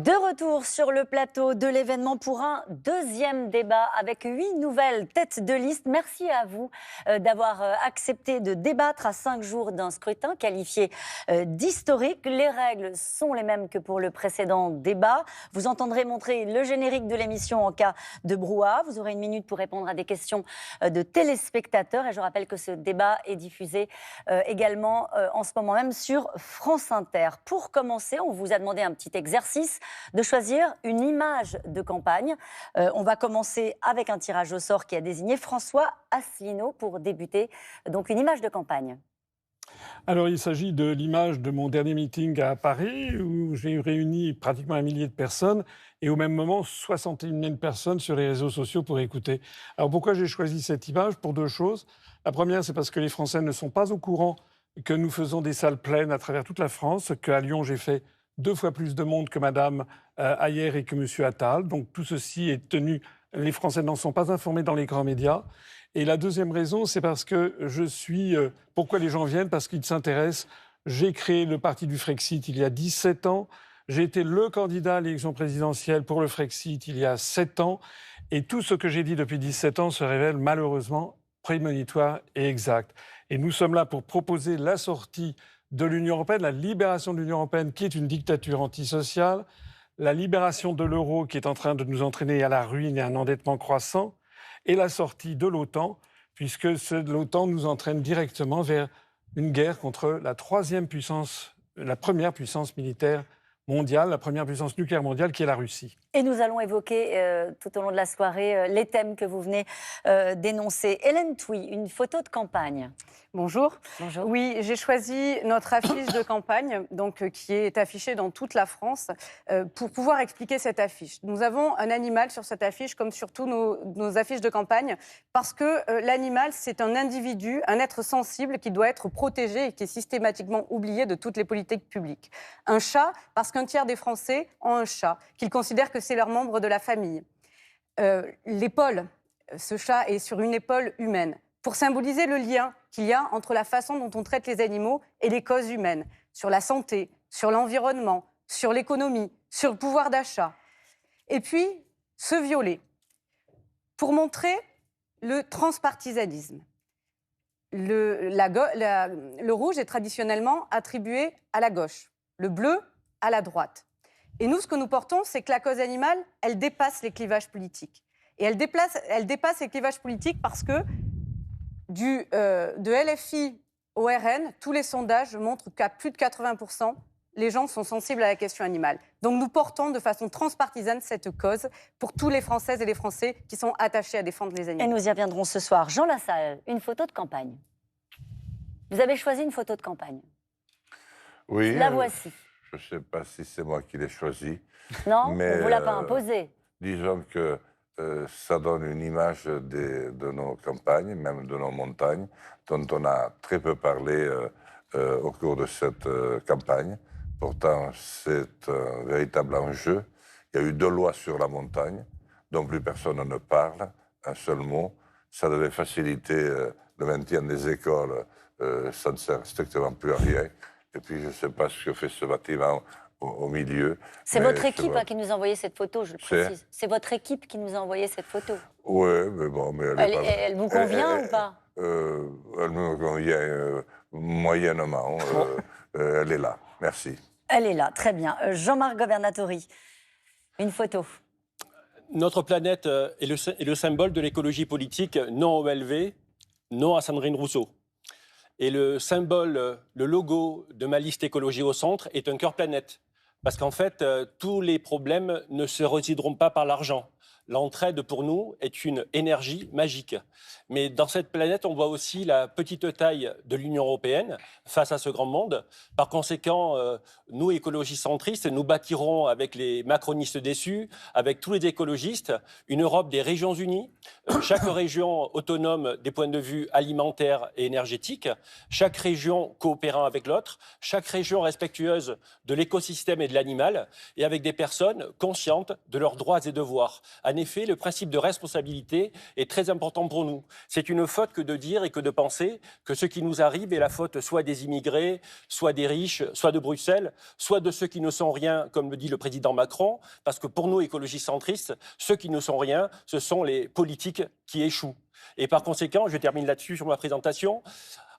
De retour sur le plateau de l'événement pour un deuxième débat avec 8 nouvelles têtes de liste. Merci à vous d'avoir accepté de débattre à 5 jours d'un scrutin qualifié d'historique. Les règles sont les mêmes que pour le précédent débat. Vous entendrez montrer le générique de l'émission en cas de brouhaha. Vous aurez 1 minute pour répondre à des questions de téléspectateurs. Et je rappelle que ce débat est diffusé également en ce moment même sur France Inter. Pour commencer, on vous a demandé un petit exercice de choisir une image de campagne. On va commencer avec un tirage au sort qui a désigné François Asselineau pour débuter. Donc une image de campagne. Alors il s'agit de l'image de mon dernier meeting à Paris où j'ai réuni pratiquement 1 millier de personnes et au même moment 61 000 personnes sur les réseaux sociaux pour écouter. Alors pourquoi j'ai choisi cette image? Pour 2 choses. La première, c'est parce que les Français ne sont pas au courant que nous faisons des salles pleines à travers toute la France, qu'à Lyon j'ai fait 2 fois plus de monde que Madame Ayer et que Monsieur Attal. Donc tout ceci est tenu. Les Français n'en sont pas informés dans les grands médias. Et la deuxième raison, c'est parce que je suis... pourquoi les gens viennent? Parce qu'ils s'intéressent. J'ai créé le parti du Frexit il y a 17 ans. J'ai été le candidat à l'élection présidentielle pour le Frexit il y a 7 ans. Et tout ce que j'ai dit depuis 17 ans se révèle malheureusement prémonitoire et exact. Et nous sommes là pour proposer la sortie de l'Union européenne, la libération de l'Union européenne qui est une dictature antisociale, la libération de l'euro qui est en train de nous entraîner à la ruine et à un endettement croissant, et la sortie de l'OTAN, puisque l'OTAN nous entraîne directement vers une guerre contre la première puissance militaire mondiale, la première puissance nucléaire mondiale qui est la Russie. Et nous allons évoquer tout au long de la soirée les thèmes que vous venez d'énoncer. Hélène Touy, une photo de campagne. Bonjour. Bonjour. Oui, j'ai choisi notre affiche de campagne, qui est affichée dans toute la France, pour pouvoir expliquer cette affiche. Nous avons un animal sur cette affiche, comme sur tous nos affiches de campagne, parce que l'animal, c'est un individu, un être sensible qui doit être protégé et qui est systématiquement oublié de toutes les politiques publiques. Un chat, parce qu'un tiers des Français ont un chat, qu'ils considèrent que c'est leur membre de la famille. L'épaule, ce chat est sur une épaule humaine, pour symboliser le lien qu'il y a entre la façon dont on traite les animaux et les causes humaines, sur la santé, sur l'environnement, sur l'économie, sur le pouvoir d'achat. Et puis, ce violet, pour montrer le transpartisanisme. Le rouge est traditionnellement attribué à la gauche, le bleu à la droite. Et nous, ce que nous portons, c'est que la cause animale, elle dépasse les clivages politiques. Et elle dépasse les clivages politiques parce que de LFI au RN, tous les sondages montrent qu'à plus de 80%, les gens sont sensibles à la question animale. Donc nous portons de façon transpartisane cette cause pour tous les Françaises et les Français qui sont attachés à défendre les animaux. Et nous y reviendrons ce soir. Jean Lassalle, une photo de campagne. Vous avez choisi une photo de campagne. Oui. La voici. Je ne sais pas si c'est moi qui l'ai choisi. Non, mais on ne vous l'a pas imposé. Disons que ça donne une image de nos campagnes, même de nos montagnes, dont on a très peu parlé au cours de cette campagne. Pourtant, c'est un véritable enjeu. Il y a eu 2 lois sur la montagne, dont plus personne ne parle, un seul mot. Ça devait faciliter le maintien des écoles, ça ne sert strictement plus à rien. Et puis, je ne sais pas ce que fait ce bâtiment au milieu. C'est votre équipe qui nous a envoyé cette photo, je le précise. C'est votre équipe qui nous a envoyé cette photo. Oui, mais bon... Mais elle vous convient ou pas? Elle me convient moyennement. Elle est là. Merci. Elle est là, très bien. Jean-Marc Governatori, une photo. Notre planète est le symbole de l'écologie politique, non au LV, non à Sandrine Rousseau. Et le symbole, le logo de ma liste écologie au centre est un cœur planète. Parce qu'en fait, tous les problèmes ne se résoudront pas par l'argent. L'entraide, pour nous, est une énergie magique. Mais dans cette planète, on voit aussi la petite taille de l'Union européenne face à ce grand monde. Par conséquent, nous, écologistes centristes, nous bâtirons avec les macronistes déçus, avec tous les écologistes, une Europe des régions unies, chaque région autonome des points de vue alimentaires et énergétiques, chaque région coopérant avec l'autre, chaque région respectueuse de l'écosystème et de l'animal, et avec des personnes conscientes de leurs droits et devoirs. En effet, le principe de responsabilité est très important pour nous. C'est une faute que de dire et que de penser que ce qui nous arrive est la faute soit des immigrés, soit des riches, soit de Bruxelles, soit de ceux qui ne sont rien, comme le dit le président Macron, parce que pour nous, écologistes centristes, ceux qui ne sont rien, ce sont les politiques qui échouent. Et par conséquent, je termine là-dessus sur ma présentation,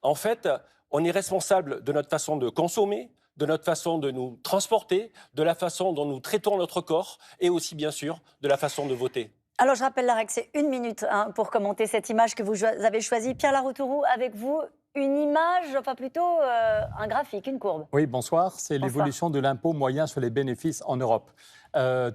en fait, on est responsable de notre façon de consommer, de notre façon de nous transporter, de la façon dont nous traitons notre corps et aussi, bien sûr, de la façon de voter. Alors, je rappelle la règle, c'est 1 minute pour commenter cette image que vous avez choisie. Pierre Laroutourou, avec vous, une image, enfin plutôt un graphique, une courbe. Oui, bonsoir. C'est l'évolution de l'impôt moyen sur les bénéfices en Europe.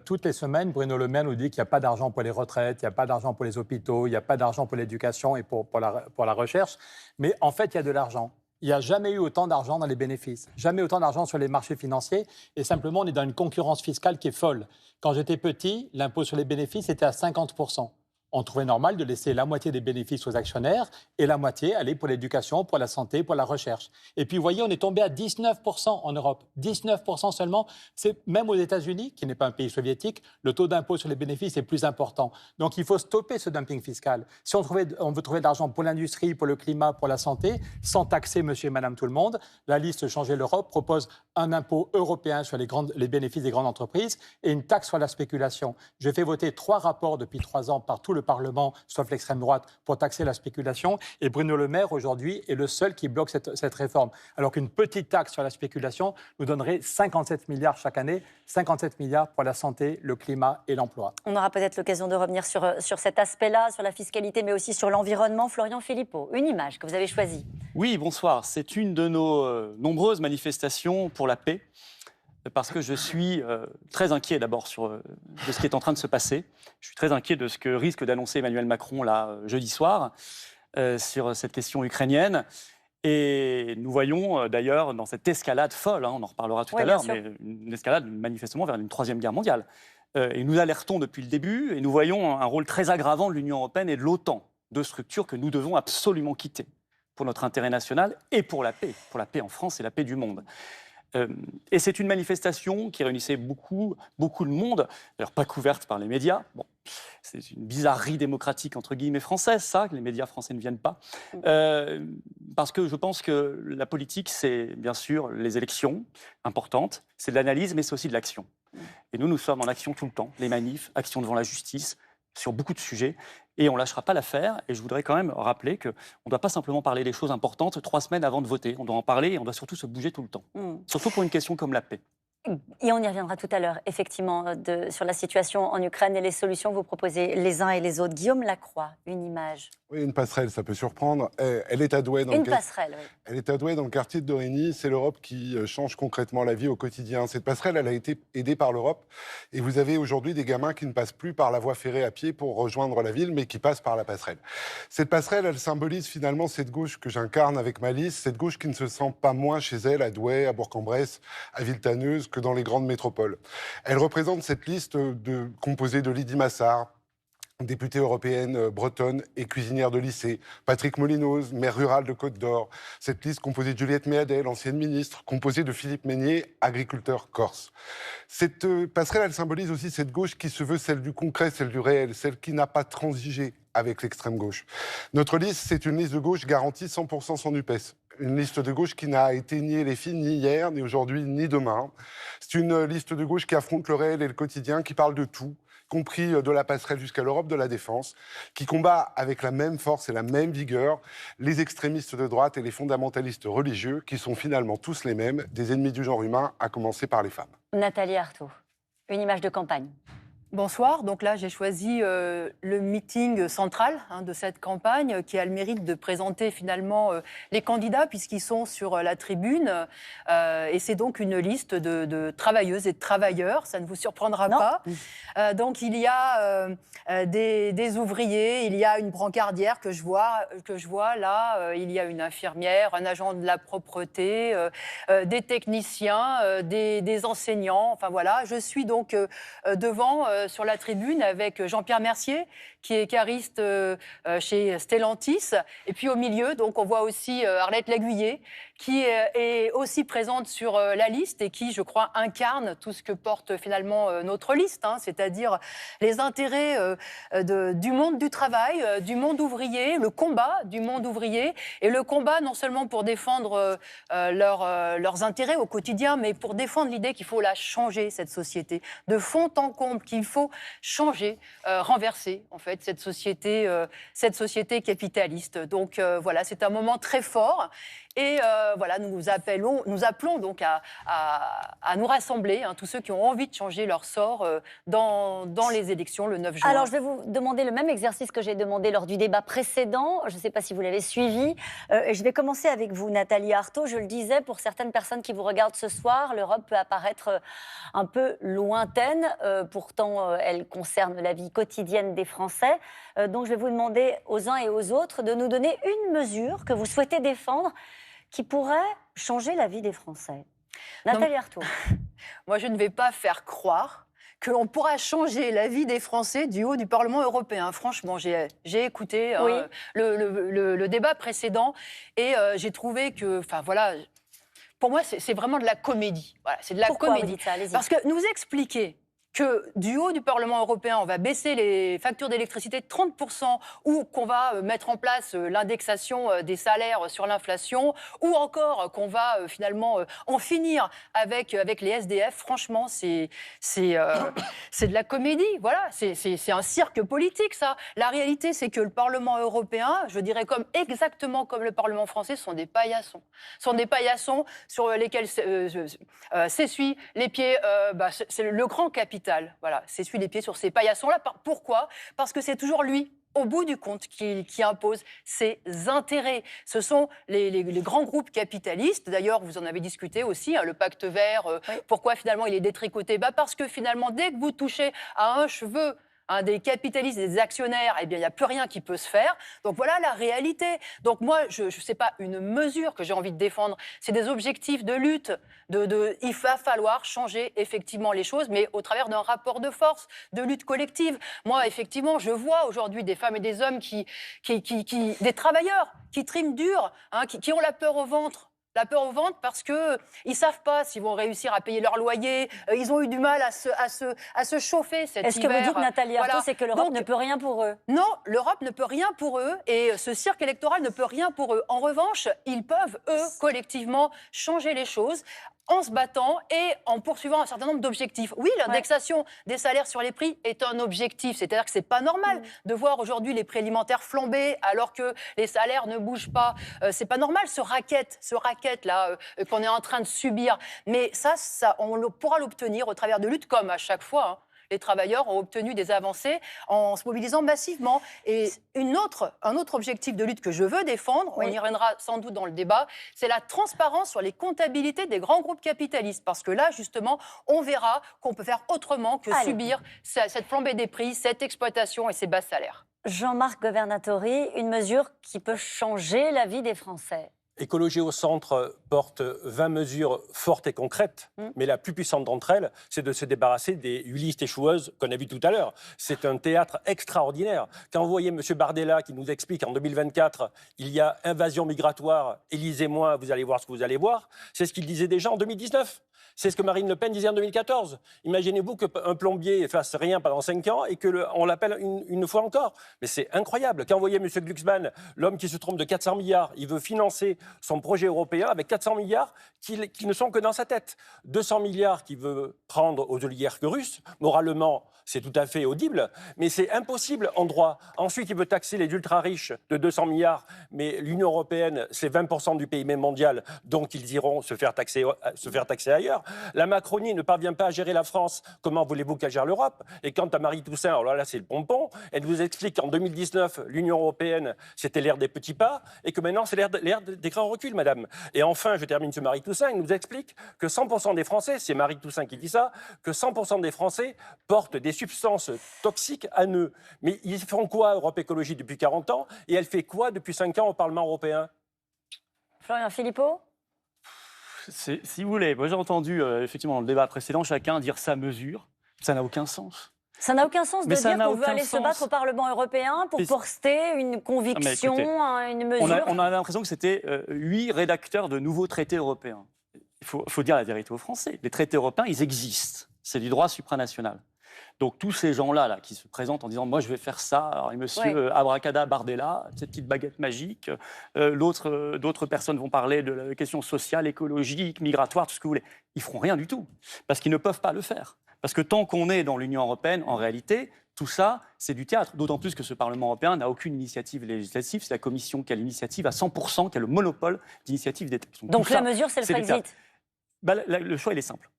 Toutes les semaines, Bruno Le Maire nous dit qu'il n'y a pas d'argent pour les retraites, il n'y a pas d'argent pour les hôpitaux, il n'y a pas d'argent pour l'éducation et pour la recherche. Mais en fait, il y a de l'argent. Il n'y a jamais eu autant d'argent dans les bénéfices, jamais autant d'argent sur les marchés financiers. Et simplement, on est dans une concurrence fiscale qui est folle. Quand j'étais petit, l'impôt sur les bénéfices était à 50%. On trouvait normal de laisser la moitié des bénéfices aux actionnaires et la moitié aller pour l'éducation, pour la santé, pour la recherche. Et puis, vous voyez, on est tombé à 19% en Europe. 19% seulement. C'est même aux États-Unis, qui n'est pas un pays soviétique, le taux d'impôt sur les bénéfices est plus important. Donc, il faut stopper ce dumping fiscal. Si on veut trouver de l'argent pour l'industrie, pour le climat, pour la santé, sans taxer monsieur et madame tout le monde, la liste Changer l'Europe propose un impôt européen sur les bénéfices des grandes entreprises et une taxe sur la spéculation. Je fais voter 3 rapports depuis 3 ans par tout le Parlement, sauf l'extrême droite, pour taxer la spéculation. Et Bruno Le Maire, aujourd'hui, est le seul qui bloque cette réforme. Alors qu'une petite taxe sur la spéculation nous donnerait 57 milliards chaque année, 57 milliards pour la santé, le climat et l'emploi. On aura peut-être l'occasion de revenir sur cet aspect-là, sur la fiscalité, mais aussi sur l'environnement. Florian Philippot, une image que vous avez choisie. Oui, bonsoir. C'est une de nos nombreuses manifestations pour la paix. Parce que je suis très inquiet d'abord de ce qui est en train de se passer. Je suis très inquiet de ce que risque d'annoncer Emmanuel Macron là, jeudi soir sur cette question ukrainienne. Et nous voyons d'ailleurs dans cette escalade folle, on en reparlera tout à l'heure, mais une escalade manifestement vers une 3e guerre mondiale. Et nous alertons depuis le début et nous voyons un rôle très aggravant de l'Union européenne et de l'OTAN, 2 structures que nous devons absolument quitter pour notre intérêt national et pour la paix en France et la paix du monde. Et c'est une manifestation qui réunissait beaucoup de monde, d'ailleurs pas couverte par les médias. Bon, c'est une bizarrerie démocratique entre guillemets française, ça, que les médias français ne viennent pas. Parce que je pense que la politique, c'est bien sûr les élections importantes, c'est de l'analyse, mais c'est aussi de l'action. Et nous sommes en action tout le temps, les manifs, action devant la justice, sur beaucoup de sujets, et on ne lâchera pas l'affaire. Et je voudrais quand même rappeler qu'on ne doit pas simplement parler des choses importantes 3 semaines avant de voter. On doit en parler et on doit surtout se bouger tout le temps. Surtout pour une question comme la paix. Et on y reviendra tout à l'heure, effectivement, sur la situation en Ukraine et les solutions que vous proposez les uns et les autres. Guillaume Lacroix, une image. Oui, une passerelle, ça peut surprendre. Elle est à Douai. Passerelle, oui. Elle est à Douai, dans le quartier de Dorigny. C'est l'Europe qui change concrètement la vie au quotidien. Cette passerelle, elle a été aidée par l'Europe. Et vous avez aujourd'hui des gamins qui ne passent plus par la voie ferrée à pied pour rejoindre la ville, mais qui passent par la passerelle. Cette passerelle, elle symbolise finalement cette gauche que j'incarne avec ma liste, cette gauche qui ne se sent pas moins chez elle à Douai, à Bourg-en-Bresse, à Villetaneuse que dans les grandes métropoles. Elle représente cette liste composée de Lydie Massard, députée européenne bretonne et cuisinière de lycée, Patrick Molinoz, maire rural de Côte-d'Or. Cette liste composée de Juliette Méadel, ancienne ministre, composée de Philippe Meignet, agriculteur corse. Cette passerelle, elle symbolise aussi cette gauche qui se veut celle du concret, celle du réel, celle qui n'a pas transigé avec l'extrême gauche. Notre liste, c'est une liste de gauche garantie 100% sans NUPES. Une liste de gauche qui n'a été ni LFI, ni hier, ni aujourd'hui, ni demain. C'est une liste de gauche qui affronte le réel et le quotidien, qui parle de tout, compris de la passerelle jusqu'à l'Europe de la défense, qui combat avec la même force et la même vigueur les extrémistes de droite et les fondamentalistes religieux, qui sont finalement tous les mêmes, des ennemis du genre humain, à commencer par les femmes. Nathalie Arthaud, une image de campagne. Bonsoir, donc là j'ai choisi le meeting central de cette campagne qui a le mérite de présenter finalement les candidats puisqu'ils sont sur la tribune et c'est donc une liste de travailleuses et de travailleurs, ça ne vous surprendra pas. Donc il y a des ouvriers, il y a une brancardière que je vois là, il y a une infirmière, un agent de la propreté, des techniciens, des enseignants, enfin voilà, je suis donc devant sur la tribune avec Jean-Pierre Mercier, qui est cariste chez Stellantis. Et puis au milieu, donc, on voit aussi Arlette Laguiller, qui est aussi présente sur la liste et qui, je crois, incarne tout ce que porte finalement notre liste, hein, c'est-à-dire les intérêts du monde du travail, du monde ouvrier, le combat du monde ouvrier, et le combat non seulement pour défendre leurs intérêts au quotidien, mais pour défendre l'idée qu'il faut la changer, cette société, de fond en comble, qu'il faut changer, renverser en fait cette société capitaliste. Donc voilà, c'est un moment très fort. Et voilà, nous appelons donc à nous rassembler, hein, tous ceux qui ont envie de changer leur sort dans les élections le 9 juin. Alors, je vais vous demander le même exercice que j'ai demandé lors du débat précédent. Je ne sais pas si vous l'avez suivi. Et je vais commencer avec vous, Nathalie Arthaud. Je le disais, pour certaines personnes qui vous regardent ce soir, l'Europe peut apparaître un peu lointaine. Pourtant, elle concerne la vie quotidienne des Français. Donc, je vais vous demander aux uns et aux autres de nous donner une mesure que vous souhaitez défendre qui pourrait changer la vie des Français. Nathalie Arthaud. Moi, je ne vais pas faire croire que l'on pourra changer la vie des Français du haut du Parlement européen. Franchement, j'ai écouté le débat précédent et j'ai trouvé que, enfin voilà, pour moi, c'est vraiment de la comédie. Voilà, c'est de la comédie. Vous dites ça ? Allez-y. Parce que nous expliquer que du haut du Parlement européen, on va baisser les factures d'électricité de 30% ou qu'on va mettre en place l'indexation des salaires sur l'inflation ou encore qu'on va finalement en finir avec les SDF, franchement, c'est de la comédie. Voilà, c'est un cirque politique, ça. La réalité, c'est que le Parlement européen, je dirais exactement comme le Parlement français, sont des paillassons. Sont des paillassons sur lesquels s'essuient les pieds, c'est le grand capital. Voilà, s'essuie les pieds sur ces paillassons-là. Pourquoi ? Parce que c'est toujours lui, au bout du compte, qui impose ses intérêts. Ce sont les grands groupes capitalistes. D'ailleurs, vous en avez discuté aussi, hein, le pacte vert. Oui. Pourquoi finalement il est détricoté ? Parce que finalement, dès que vous touchez à un cheveu des capitalistes, des actionnaires, eh bien, il n'y a plus rien qui peut se faire. Donc voilà la réalité. Donc moi, je sais pas une mesure que j'ai envie de défendre, c'est des objectifs de lutte. Il va falloir changer effectivement les choses, mais au travers d'un rapport de force, de lutte collective. Moi, effectivement, je vois aujourd'hui des femmes et des hommes des travailleurs qui triment dur, hein, qui ont la peur au ventre. La peur au ventre parce qu'ils ne savent pas s'ils vont réussir à payer leur loyer. Ils ont eu du mal à se chauffer cet hiver. Est-ce que vous dites, Nathalie Arthaud, Voilà. c'est que l'Europe ne peut rien pour eux ? Non, l'Europe ne peut rien pour eux et ce cirque électoral ne peut rien pour eux. En revanche, ils peuvent, eux, collectivement, changer les choses en se battant et en poursuivant un certain nombre d'objectifs. Oui, l'indexation des salaires sur les prix est un objectif. C'est-à-dire que c'est pas normal de voir aujourd'hui les prix alimentaires flamber alors que les salaires ne bougent pas. C'est pas normal, ce racket là qu'on est en train de subir. Mais ça on pourra l'obtenir au travers de luttes comme à chaque fois, hein. Les travailleurs ont obtenu des avancées en se mobilisant massivement. Et un autre objectif de lutte que je veux défendre, on y reviendra sans doute dans le débat, c'est la transparence sur les comptabilités des grands groupes capitalistes. Parce que là, justement, on verra qu'on peut faire autrement que subir cette flambée des prix, cette exploitation et ces bas salaires. Jean-Marc Governatori, une mesure qui peut changer la vie des Français. Écologie au centre porte 20 mesures fortes et concrètes, mais la plus puissante d'entre elles, c'est de se débarrasser des 8 listes échoueuses qu'on a vues tout à l'heure. C'est un théâtre extraordinaire. Quand vous voyez M. Bardella qui nous explique qu'en 2024, il y a invasion migratoire, élisez-moi, vous allez voir ce que vous allez voir, c'est ce qu'il disait déjà en 2019. C'est ce que Marine Le Pen disait en 2014. Imaginez-vous qu'un plombier fasse rien pendant 5 ans et qu'on l'appelle une fois encore. Mais c'est incroyable. Quand vous voyez M. Glucksmann, l'homme qui se trompe de 400 milliards, il veut financer son projet européen avec 400 milliards qui ne sont que dans sa tête. 200 milliards qu'il veut prendre aux oligarques russes. Moralement, c'est tout à fait audible, mais c'est impossible en droit. Ensuite, il veut taxer les ultra-riches de 200 milliards, mais l'Union européenne, c'est 20% du PIB mondial, donc ils iront se faire taxer ailleurs. La Macronie ne parvient pas à gérer la France. Comment voulez-vous qu'elle gère l'Europe ? Et quant à Marie Toussaint, alors là, c'est le pompon. Elle nous explique qu'en 2019, l'Union européenne, c'était l'ère des petits pas, et que maintenant, c'est l'ère des grands reculs, madame. Et enfin, je termine sur Marie Toussaint, elle nous explique que 100% des Français, c'est Marie Toussaint qui dit ça, que 100% des Français portent des substances toxiques à eux. Mais ils font quoi, Europe Écologie, depuis 40 ans ? Et elle fait quoi depuis 5 ans au Parlement européen ? Florian Philippot ? Si vous voulez, moi j'ai entendu effectivement dans le débat précédent chacun dire sa mesure. Ça n'a aucun sens. Ça n'a aucun sens de Mais ça dire n'a qu'on veut aucun aller se sens. battre au Parlement européen pour Et- porter une conviction, écoutez, une mesure. On a l'impression que c'était 8 rédacteurs de nouveaux traités européens. Il faut dire la vérité aux Français. Les traités européens, ils existent. C'est du droit supranational. Donc tous ces gens-là qui se présentent en disant « moi je vais faire ça », alors monsieur Abracada Bardella, cette petite baguette magique, d'autres personnes vont parler de la question sociale, écologique, migratoire, tout ce que vous voulez. Ils feront rien du tout, parce qu'ils ne peuvent pas le faire. Parce que tant qu'on est dans l'Union européenne, en réalité, tout ça, c'est du théâtre. D'autant plus que ce Parlement européen n'a aucune initiative législative. C'est la Commission qui a l'initiative à 100%, qui a le monopole d'initiative d'État. Donc la mesure, c'est le Brexit. Le choix, il est simple.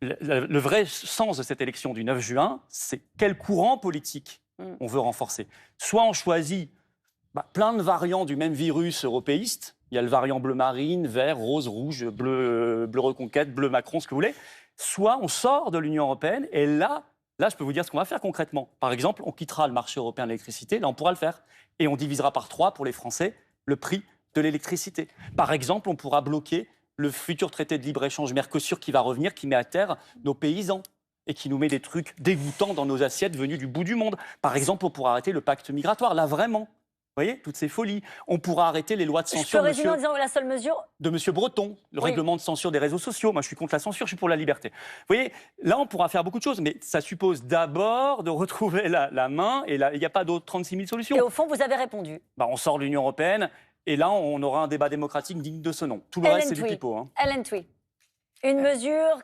Le vrai sens de cette élection du 9 juin, c'est quel courant politique on veut renforcer. Soit on choisit plein de variants du même virus européiste. Il y a le variant bleu marine, vert, rose, rouge, bleu reconquête, bleu Macron, ce que vous voulez. Soit on sort de l'Union européenne et là, je peux vous dire ce qu'on va faire concrètement. Par exemple, on quittera le marché européen de l'électricité, là on pourra le faire. Et on divisera par 3 pour les Français le prix de l'électricité. Par exemple, on pourra bloquer le futur traité de libre-échange Mercosur qui va revenir, qui met à terre nos paysans et qui nous met des trucs dégoûtants dans nos assiettes venus du bout du monde. Par exemple, on pourra arrêter le pacte migratoire, là vraiment. Vous voyez, toutes ces folies. On pourra arrêter les lois de censure Je peux résumer en disant la seule mesure de M. Breton, le règlement de censure des réseaux sociaux. Moi, je suis contre la censure, je suis pour la liberté. Vous voyez, là, on pourra faire beaucoup de choses, mais ça suppose d'abord de retrouver la main, et là, il n'y a pas d'autres 36 000 solutions. Et au fond, vous avez répondu. On sort de l'Union européenne, et là, on aura un débat démocratique digne de ce nom. Tout le reste, c'est du pipeau. Hein. Ellen Thuy, une mesure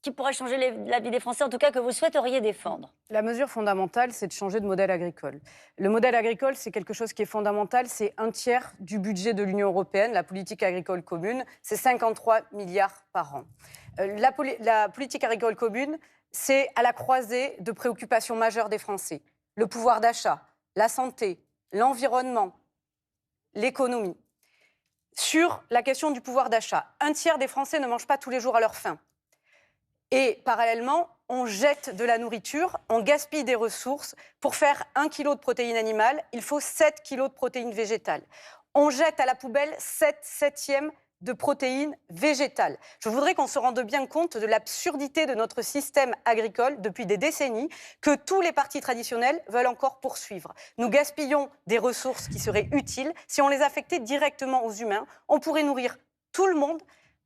qui pourrait changer la vie des Français, en tout cas que vous souhaiteriez défendre. La mesure fondamentale, c'est de changer de modèle agricole. Le modèle agricole, c'est quelque chose qui est fondamental. C'est 1/3 du budget de l'Union européenne, la politique agricole commune. C'est 53 milliards par an. La politique agricole commune, c'est à la croisée de préoccupations majeures des Français. Le pouvoir d'achat, la santé, l'environnement, l'économie. Sur la question du pouvoir d'achat, 1/3 des Français ne mangent pas tous les jours à leur faim. Et parallèlement, on jette de la nourriture, on gaspille des ressources. Pour faire 1 kilo de protéines animales, il faut 7 kilos de protéines végétales. On jette à la poubelle 7 septièmes de protéines végétales. Je voudrais qu'on se rende bien compte de l'absurdité de notre système agricole depuis des décennies que tous les partis traditionnels veulent encore poursuivre. Nous gaspillons des ressources qui seraient utiles. Si on les affectait directement aux humains, on pourrait nourrir tout le monde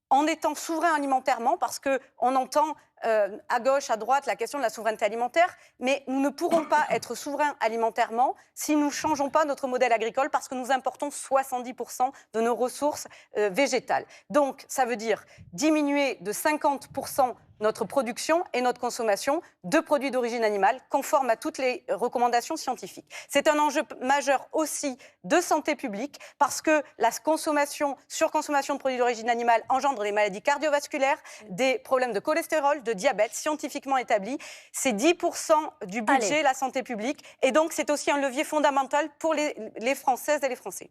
en étant souverain alimentairement, parce qu'on entend à gauche, à droite, la question de la souveraineté alimentaire, mais nous ne pourrons pas être souverains alimentairement si nous ne changeons pas notre modèle agricole, parce que nous importons 70% de nos ressources végétales. Donc, ça veut dire diminuer de 50% notre production et notre consommation de produits d'origine animale, conforme à toutes les recommandations scientifiques. C'est un enjeu majeur aussi de santé publique, parce que la surconsommation de produits d'origine animale engendre des maladies cardiovasculaires, des problèmes de cholestérol, de diabète, scientifiquement établis. C'est 10% du budget, la santé publique, et donc c'est aussi un levier fondamental pour les Françaises et les Français.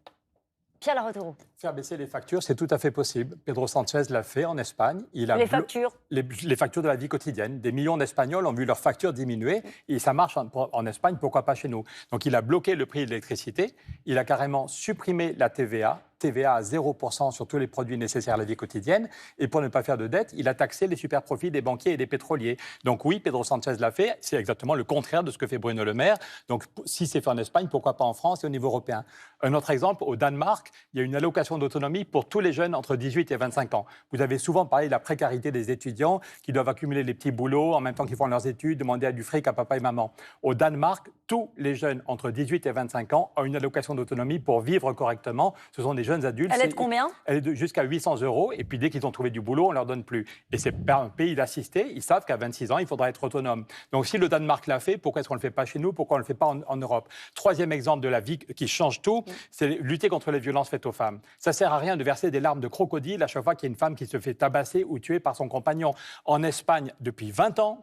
Pierre Laroturo. Faire baisser les factures, c'est tout à fait possible. Pedro Sanchez l'a fait en Espagne. Les factures les factures de la vie quotidienne. Des millions d'Espagnols ont vu leurs factures diminuer et ça marche en Espagne, pourquoi pas chez nous? Donc il a bloqué le prix de l'électricité, il a carrément supprimé la TVA à 0% sur tous les produits nécessaires à la vie quotidienne. Et pour ne pas faire de dette, il a taxé les super profits des banquiers et des pétroliers. Donc oui, Pedro Sanchez l'a fait. C'est exactement le contraire de ce que fait Bruno Le Maire. Donc si c'est fait en Espagne, pourquoi pas en France et au niveau européen? Un autre exemple, au Danemark, il y a une allocation d'autonomie pour tous les jeunes entre 18 et 25 ans. Vous avez souvent parlé de la précarité des étudiants qui doivent accumuler les petits boulots en même temps qu'ils font leurs études, demander du fric à papa et maman. Au Danemark, tous les jeunes entre 18 et 25 ans ont une allocation d'autonomie pour vivre correctement. Ce sont des jeunes adultes. Elle est de combien? Elle est de jusqu'à 800 €. Et puis dès qu'ils ont trouvé du boulot, on ne leur donne plus. Et c'est un pays d'assistés. Ils savent qu'à 26 ans, il faudra être autonome. Donc si le Danemark l'a fait, pourquoi est-ce qu'on ne le fait pas chez nous? Pourquoi on ne le fait pas en Europe? Troisième exemple de la vie qui change tout, c'est lutter contre les violences faites aux femmes. Ça ne sert à rien de verser des larmes de crocodile à chaque fois qu'il y a une femme qui se fait tabasser ou tuer par son compagnon. En Espagne, depuis 20 ans,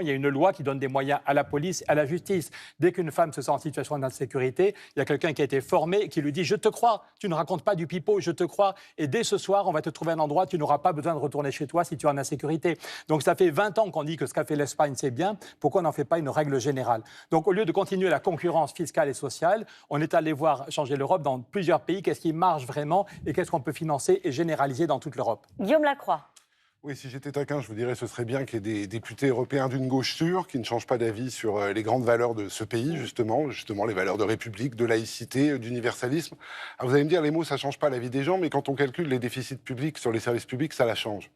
il y a une loi qui donne des moyens à la police, à la justice. Dès qu'une femme se sent en situation d'insécurité, il y a quelqu'un qui a été formé et qui lui dit « Je te crois, tu ne racontes pas du pipeau, je te crois. Et dès ce soir, on va te trouver un endroit, tu n'auras pas besoin de retourner chez toi si tu es en insécurité. » Donc ça fait 20 ans qu'on dit que ce qu'a fait l'Espagne, c'est bien. Pourquoi on n'en fait pas une règle générale? Donc au lieu de continuer la concurrence fiscale et sociale, on est allé voir changer l'Europe dans plusieurs pays. Qu'est-ce qui marche vraiment et qu'est-ce qu'on peut financer et généraliser dans toute l'Europe? Guillaume Lacroix. Oui, si j'étais taquin, je vous dirais que ce serait bien qu'il y ait des députés européens d'une gauche sûre qui ne changent pas d'avis sur les grandes valeurs de ce pays, justement les valeurs de république, de laïcité, d'universalisme. Alors vous allez me dire, les mots, ça ne change pas la vie des gens, mais quand on calcule les déficits publics sur les services publics, ça la change.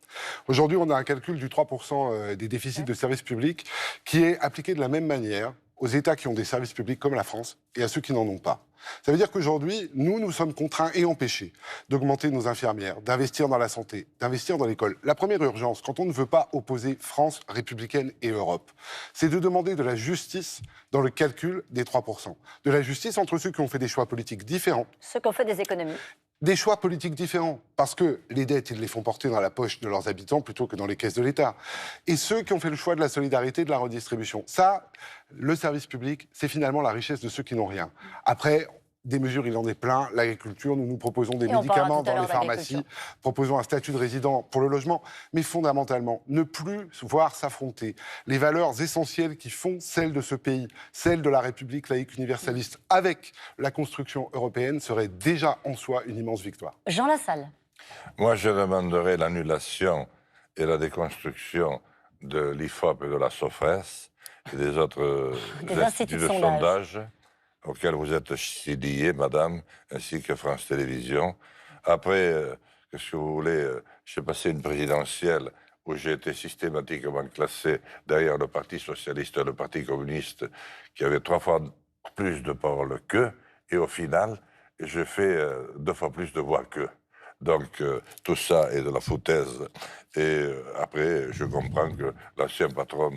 Aujourd'hui, on a un calcul du 3% des déficits de services publics qui est appliqué de la même manière aux États qui ont des services publics comme la France et à ceux qui n'en ont pas. Ça veut dire qu'aujourd'hui, nous sommes contraints et empêchés d'augmenter nos infirmières, d'investir dans la santé, d'investir dans l'école. La première urgence, quand on ne veut pas opposer France républicaine et Europe, c'est de demander de la justice dans le calcul des 3%. De la justice entre ceux qui ont fait des choix politiques différents. Ceux qui ont fait des économies. Des choix politiques différents, parce que les dettes, ils les font porter dans la poche de leurs habitants plutôt que dans les caisses de l'État. Et ceux qui ont fait le choix de la solidarité, de la redistribution. Ça, le service public, c'est finalement la richesse de ceux qui n'ont rien. Après, des mesures, il en est plein. L'agriculture, nous proposons des médicaments dans les pharmacies, proposons un statut de résident pour le logement. Mais fondamentalement, ne plus voir s'affronter les valeurs essentielles qui font celles de ce pays, celles de la République laïque universaliste, avec la construction européenne, serait déjà en soi une immense victoire. Jean Lassalle. Moi, je demanderais l'annulation et la déconstruction de l'IFOP et de la SOFRES et des autres instituts de sondage auxquels vous êtes si liés, madame, ainsi que France Télévisions. Après, qu'est-ce que vous voulez, j'ai passé une présidentielle où j'ai été systématiquement classé derrière le Parti socialiste et le Parti communiste, qui avait 3 fois plus de parole qu'eux, et au final, je fais 2 fois plus de voix qu'eux. Donc, tout ça est de la foutaise. Et après, je comprends que l'ancien patron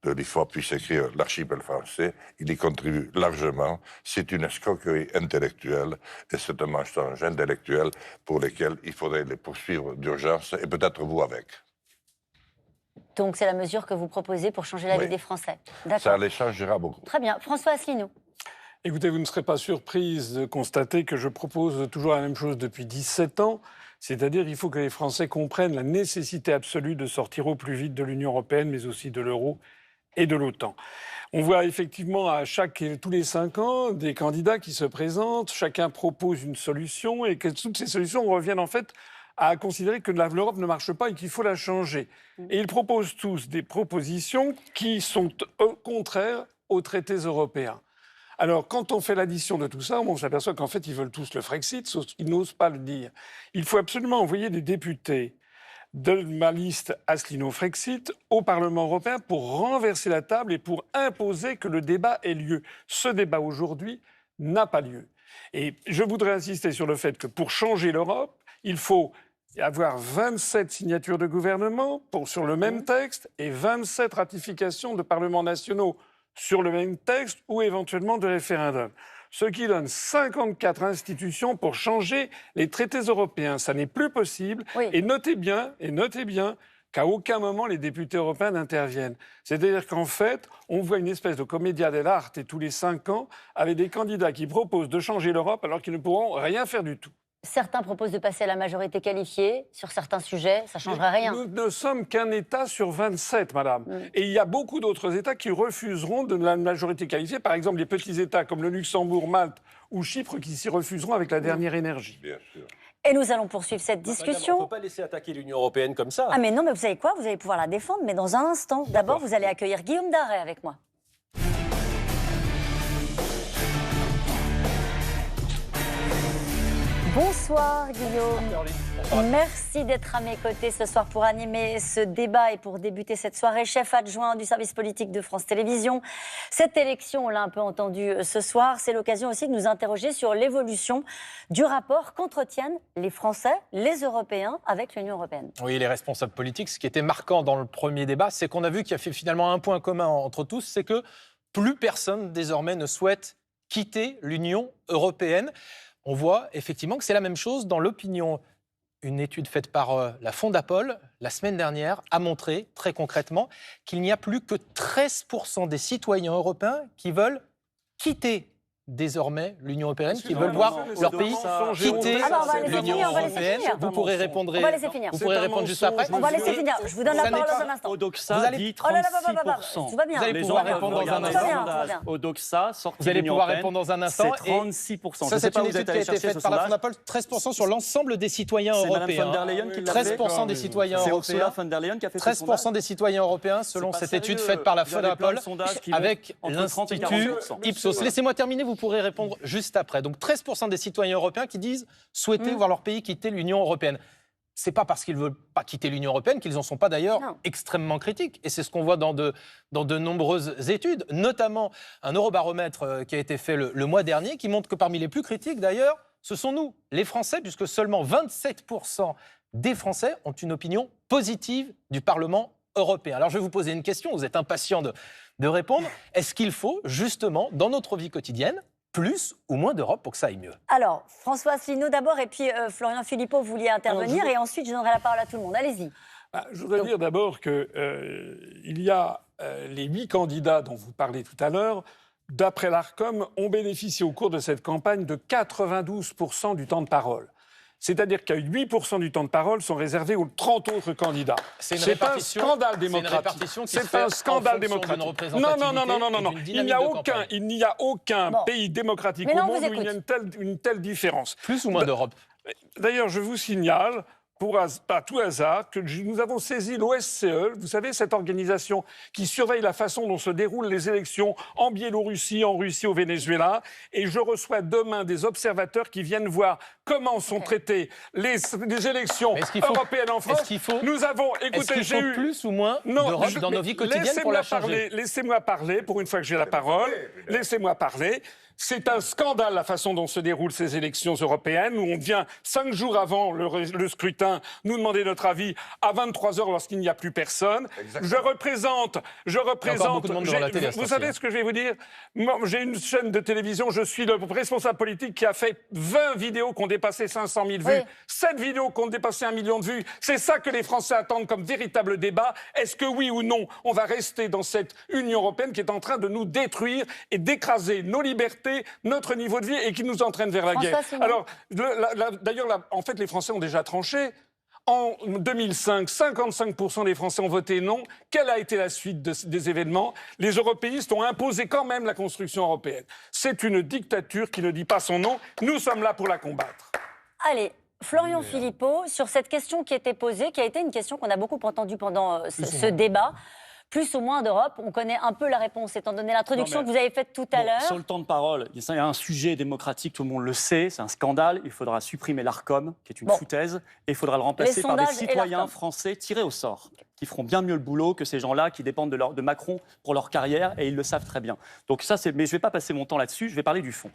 de l'IFOP puisse écrire l'archipel français. Il y contribue largement. C'est une escroquerie intellectuelle et c'est un mensonge intellectuel pour lesquels il faudrait les poursuivre d'urgence et peut-être vous avec. Donc, c'est la mesure que vous proposez pour changer la vie des Français. D'accord. Ça les changera beaucoup. Très bien. François Asselineau. Écoutez, vous ne serez pas surprise de constater que je propose toujours la même chose depuis 17 ans, c'est-à-dire qu'il faut que les Français comprennent la nécessité absolue de sortir au plus vite de l'Union européenne, mais aussi de l'euro et de l'OTAN. On voit effectivement tous les 5 ans des candidats qui se présentent, chacun propose une solution et que toutes ces solutions reviennent en fait à considérer que l'Europe ne marche pas et qu'il faut la changer. Et ils proposent tous des propositions qui sont contraires aux traités européens. Alors, quand on fait l'addition de tout ça, on s'aperçoit qu'en fait, ils veulent tous le Frexit, sauf qu'ils n'osent pas le dire. Il faut absolument envoyer des députés de ma liste Asselineau-Frexit au Parlement européen pour renverser la table et pour imposer que le débat ait lieu. Ce débat, aujourd'hui, n'a pas lieu. Et je voudrais insister sur le fait que pour changer l'Europe, il faut avoir 27 signatures de gouvernement sur le même texte et 27 ratifications de parlements nationaux sur le même texte ou éventuellement de référendum. Ce qui donne 54 institutions pour changer les traités européens. Ça n'est plus possible. Oui. Et notez bien qu'à aucun moment les députés européens n'interviennent. C'est-à-dire qu'en fait, on voit une espèce de commedia dell'arte tous les 5 ans avec des candidats qui proposent de changer l'Europe alors qu'ils ne pourront rien faire du tout. Certains proposent de passer à la majorité qualifiée sur certains sujets, ça ne changerait rien. Nous ne sommes qu'un État sur 27, madame. Et il y a beaucoup d'autres États qui refuseront de la majorité qualifiée. Par exemple, les petits États comme le Luxembourg, Malte ou Chypre qui s'y refuseront avec la dernière énergie. Bien sûr. Et nous allons poursuivre cette discussion. On ne peut pas laisser attaquer l'Union européenne comme ça. Ah mais non, mais vous savez quoi? Vous allez pouvoir la défendre, mais dans un instant. D'abord, vous allez accueillir Guillaume Darey avec moi. Bonsoir Guillaume. Merci d'être à mes côtés ce soir pour animer ce débat et pour débuter cette soirée. Chef adjoint du service politique de France Télévisions. Cette élection, on l'a un peu entendu ce soir, c'est l'occasion aussi de nous interroger sur l'évolution du rapport qu'entretiennent les Français, les Européens avec l'Union européenne. Oui, les responsables politiques. Ce qui était marquant dans le premier débat, c'est qu'on a vu qu'il y a fait finalement un point commun entre tous, c'est que plus personne désormais ne souhaite quitter l'Union européenne. On voit effectivement que c'est la même chose dans l'opinion. Une étude faite par la Fondapol la semaine dernière a montré très concrètement qu'il n'y a plus que 13% des citoyens européens qui veulent quitter désormais l'Union européenne, qui Non, veulent non, voir non, leur non, pays non, quitter Ah bah, on va laisser l'Union finir, on va laisser européenne. finir. Vous pourrez répondre. On va laisser finir. Vous pourrez répondre juste après. On va laisser finir. Je vous donne la Ça n'est parole pas- dans un instant. Odoxa Vous allez- dit Oh là là, 36%. tout va bien. Vous allez Les pouvoir gens répondre dans un regardent instant. les Tout va bien, sondages. Odoxa, sorti Vous de allez l'Union pouvoir européenne, répondre dans un instant. c'est 36%. Ça, Je sais c'est pas une où vous étude êtes qui a allé été chercher faite ce par la sondage. Fondapol, 13% sur l'ensemble des citoyens C'est Madame européens. von der Leyen qui l'a fait. 13% des citoyens C'est européens. Ursula von der Leyen qui a fait ce sondage. 13% des citoyens européens, selon C'est pas cette étude sérieux. faite par la Vous avez plein Fondapol, de sondages qui vont avec entre 30 et l'Institut 40%. Ipsos. Laissez-moi terminer, vous pourrez répondre juste après. Donc 13% des citoyens européens qui disent souhaiter voir leur pays quitter l'Union européenne. C'est pas parce qu'ils veulent pas quitter l'Union européenne qu'ils en sont pas d'ailleurs Non. extrêmement critiques. Et c'est ce qu'on voit dans de nombreuses études, notamment un eurobaromètre qui a été fait le mois dernier, qui montre que parmi les plus critiques d'ailleurs, ce sont nous, les Français, puisque seulement 27% des Français ont une opinion positive du Parlement européen. Alors je vais vous poser une question, vous êtes impatient de répondre. Est-ce qu'il faut justement, dans notre vie quotidienne, plus ou moins d'Europe pour que ça aille mieux? Alors, François Asselineau d'abord, et puis Florian Philippot, vous vouliez intervenir, Alors, et ensuite je donnerai la parole à tout le monde. Allez-y. Je voudrais dire d'abord qu'il y a les 8 candidats dont vous parlez tout à l'heure, d'après l'ARCOM, ont bénéficié au cours de cette campagne de 92% du temps de parole. C'est-à-dire que 8% du temps de parole sont réservés aux 30 autres candidats. C'est une un répartition- scandale c'est une démocratique. répartition qui se C'est fait un en scandale fonction d'une démocratique. représentativité Non. et d'une Il n'y a dynamique de campagne. il n'y a aucun Bon. pays démocratique Mais au non, on monde vous où il y a écoute. une telle différence. Plus ou moins d'Europe? D'ailleurs, je vous signale, à tout hasard, que nous avons saisi l'OSCE, vous savez, cette organisation qui surveille la façon dont se déroulent les élections en Biélorussie, en Russie, au Venezuela. Et je reçois demain des observateurs qui viennent voir comment sont traitées les élections Mais est-ce qu'il faut- européennes en France. est-ce qu'il faut- Nous avons, Est-ce écoutez, qu'il j'ai faut eu... plus ou moins Non, d'Europe dans nos vies quotidiennes pour la changer? Laissez-moi parler, pour une fois que j'ai la parole. Laissez-moi parler. C'est un scandale la façon dont se déroulent ces élections européennes, où on vient 5 jours avant le scrutin nous demander notre avis à 23h lorsqu'il n'y a plus personne. Je représente... beaucoup de monde devant la télé à ce Vous temps-ci, savez ce que je vais vous dire? Moi, j'ai une chaîne de télévision, je suis le responsable politique qui a fait 20 vidéos qui ont dépassé 500 000 vues, Oui. 7 vidéos qui ont dépassé 1 million de vues. C'est ça que les Français attendent comme véritable débat. Est-ce que oui ou non, on va rester dans cette Union européenne qui est en train de nous détruire et d'écraser nos libertés, notre niveau de vie et qui nous entraîne vers la François guerre? Asselineau. Alors, d'ailleurs, en fait, les Français ont déjà tranché. En 2005, 55% des Français ont voté non. Quelle a été la suite des événements? Les européistes ont imposé quand même la construction européenne. C'est une dictature qui ne dit pas son nom. Nous sommes là pour la combattre. Allez, Florian Philippot, sur cette question qui était posée, qui a été une question qu'on a beaucoup entendue pendant ce débat, plus ou moins d'Europe, on connaît un peu la réponse, étant donné l'introduction Non, mais- que vous avez faite tout à Bon, l'heure. sur le temps de parole, il y a un sujet démocratique, tout le monde le sait, c'est un scandale. Il faudra supprimer l'ARCOM, qui est une Bon. foutaise, et il faudra le remplacer Les par des sondages et citoyens l'ARCOM. français tirés au sort, qui feront bien mieux le boulot que ces gens-là qui dépendent de Macron pour leur carrière, et ils le savent très bien. Donc ça, mais je ne vais pas passer mon temps là-dessus, je vais parler du fond.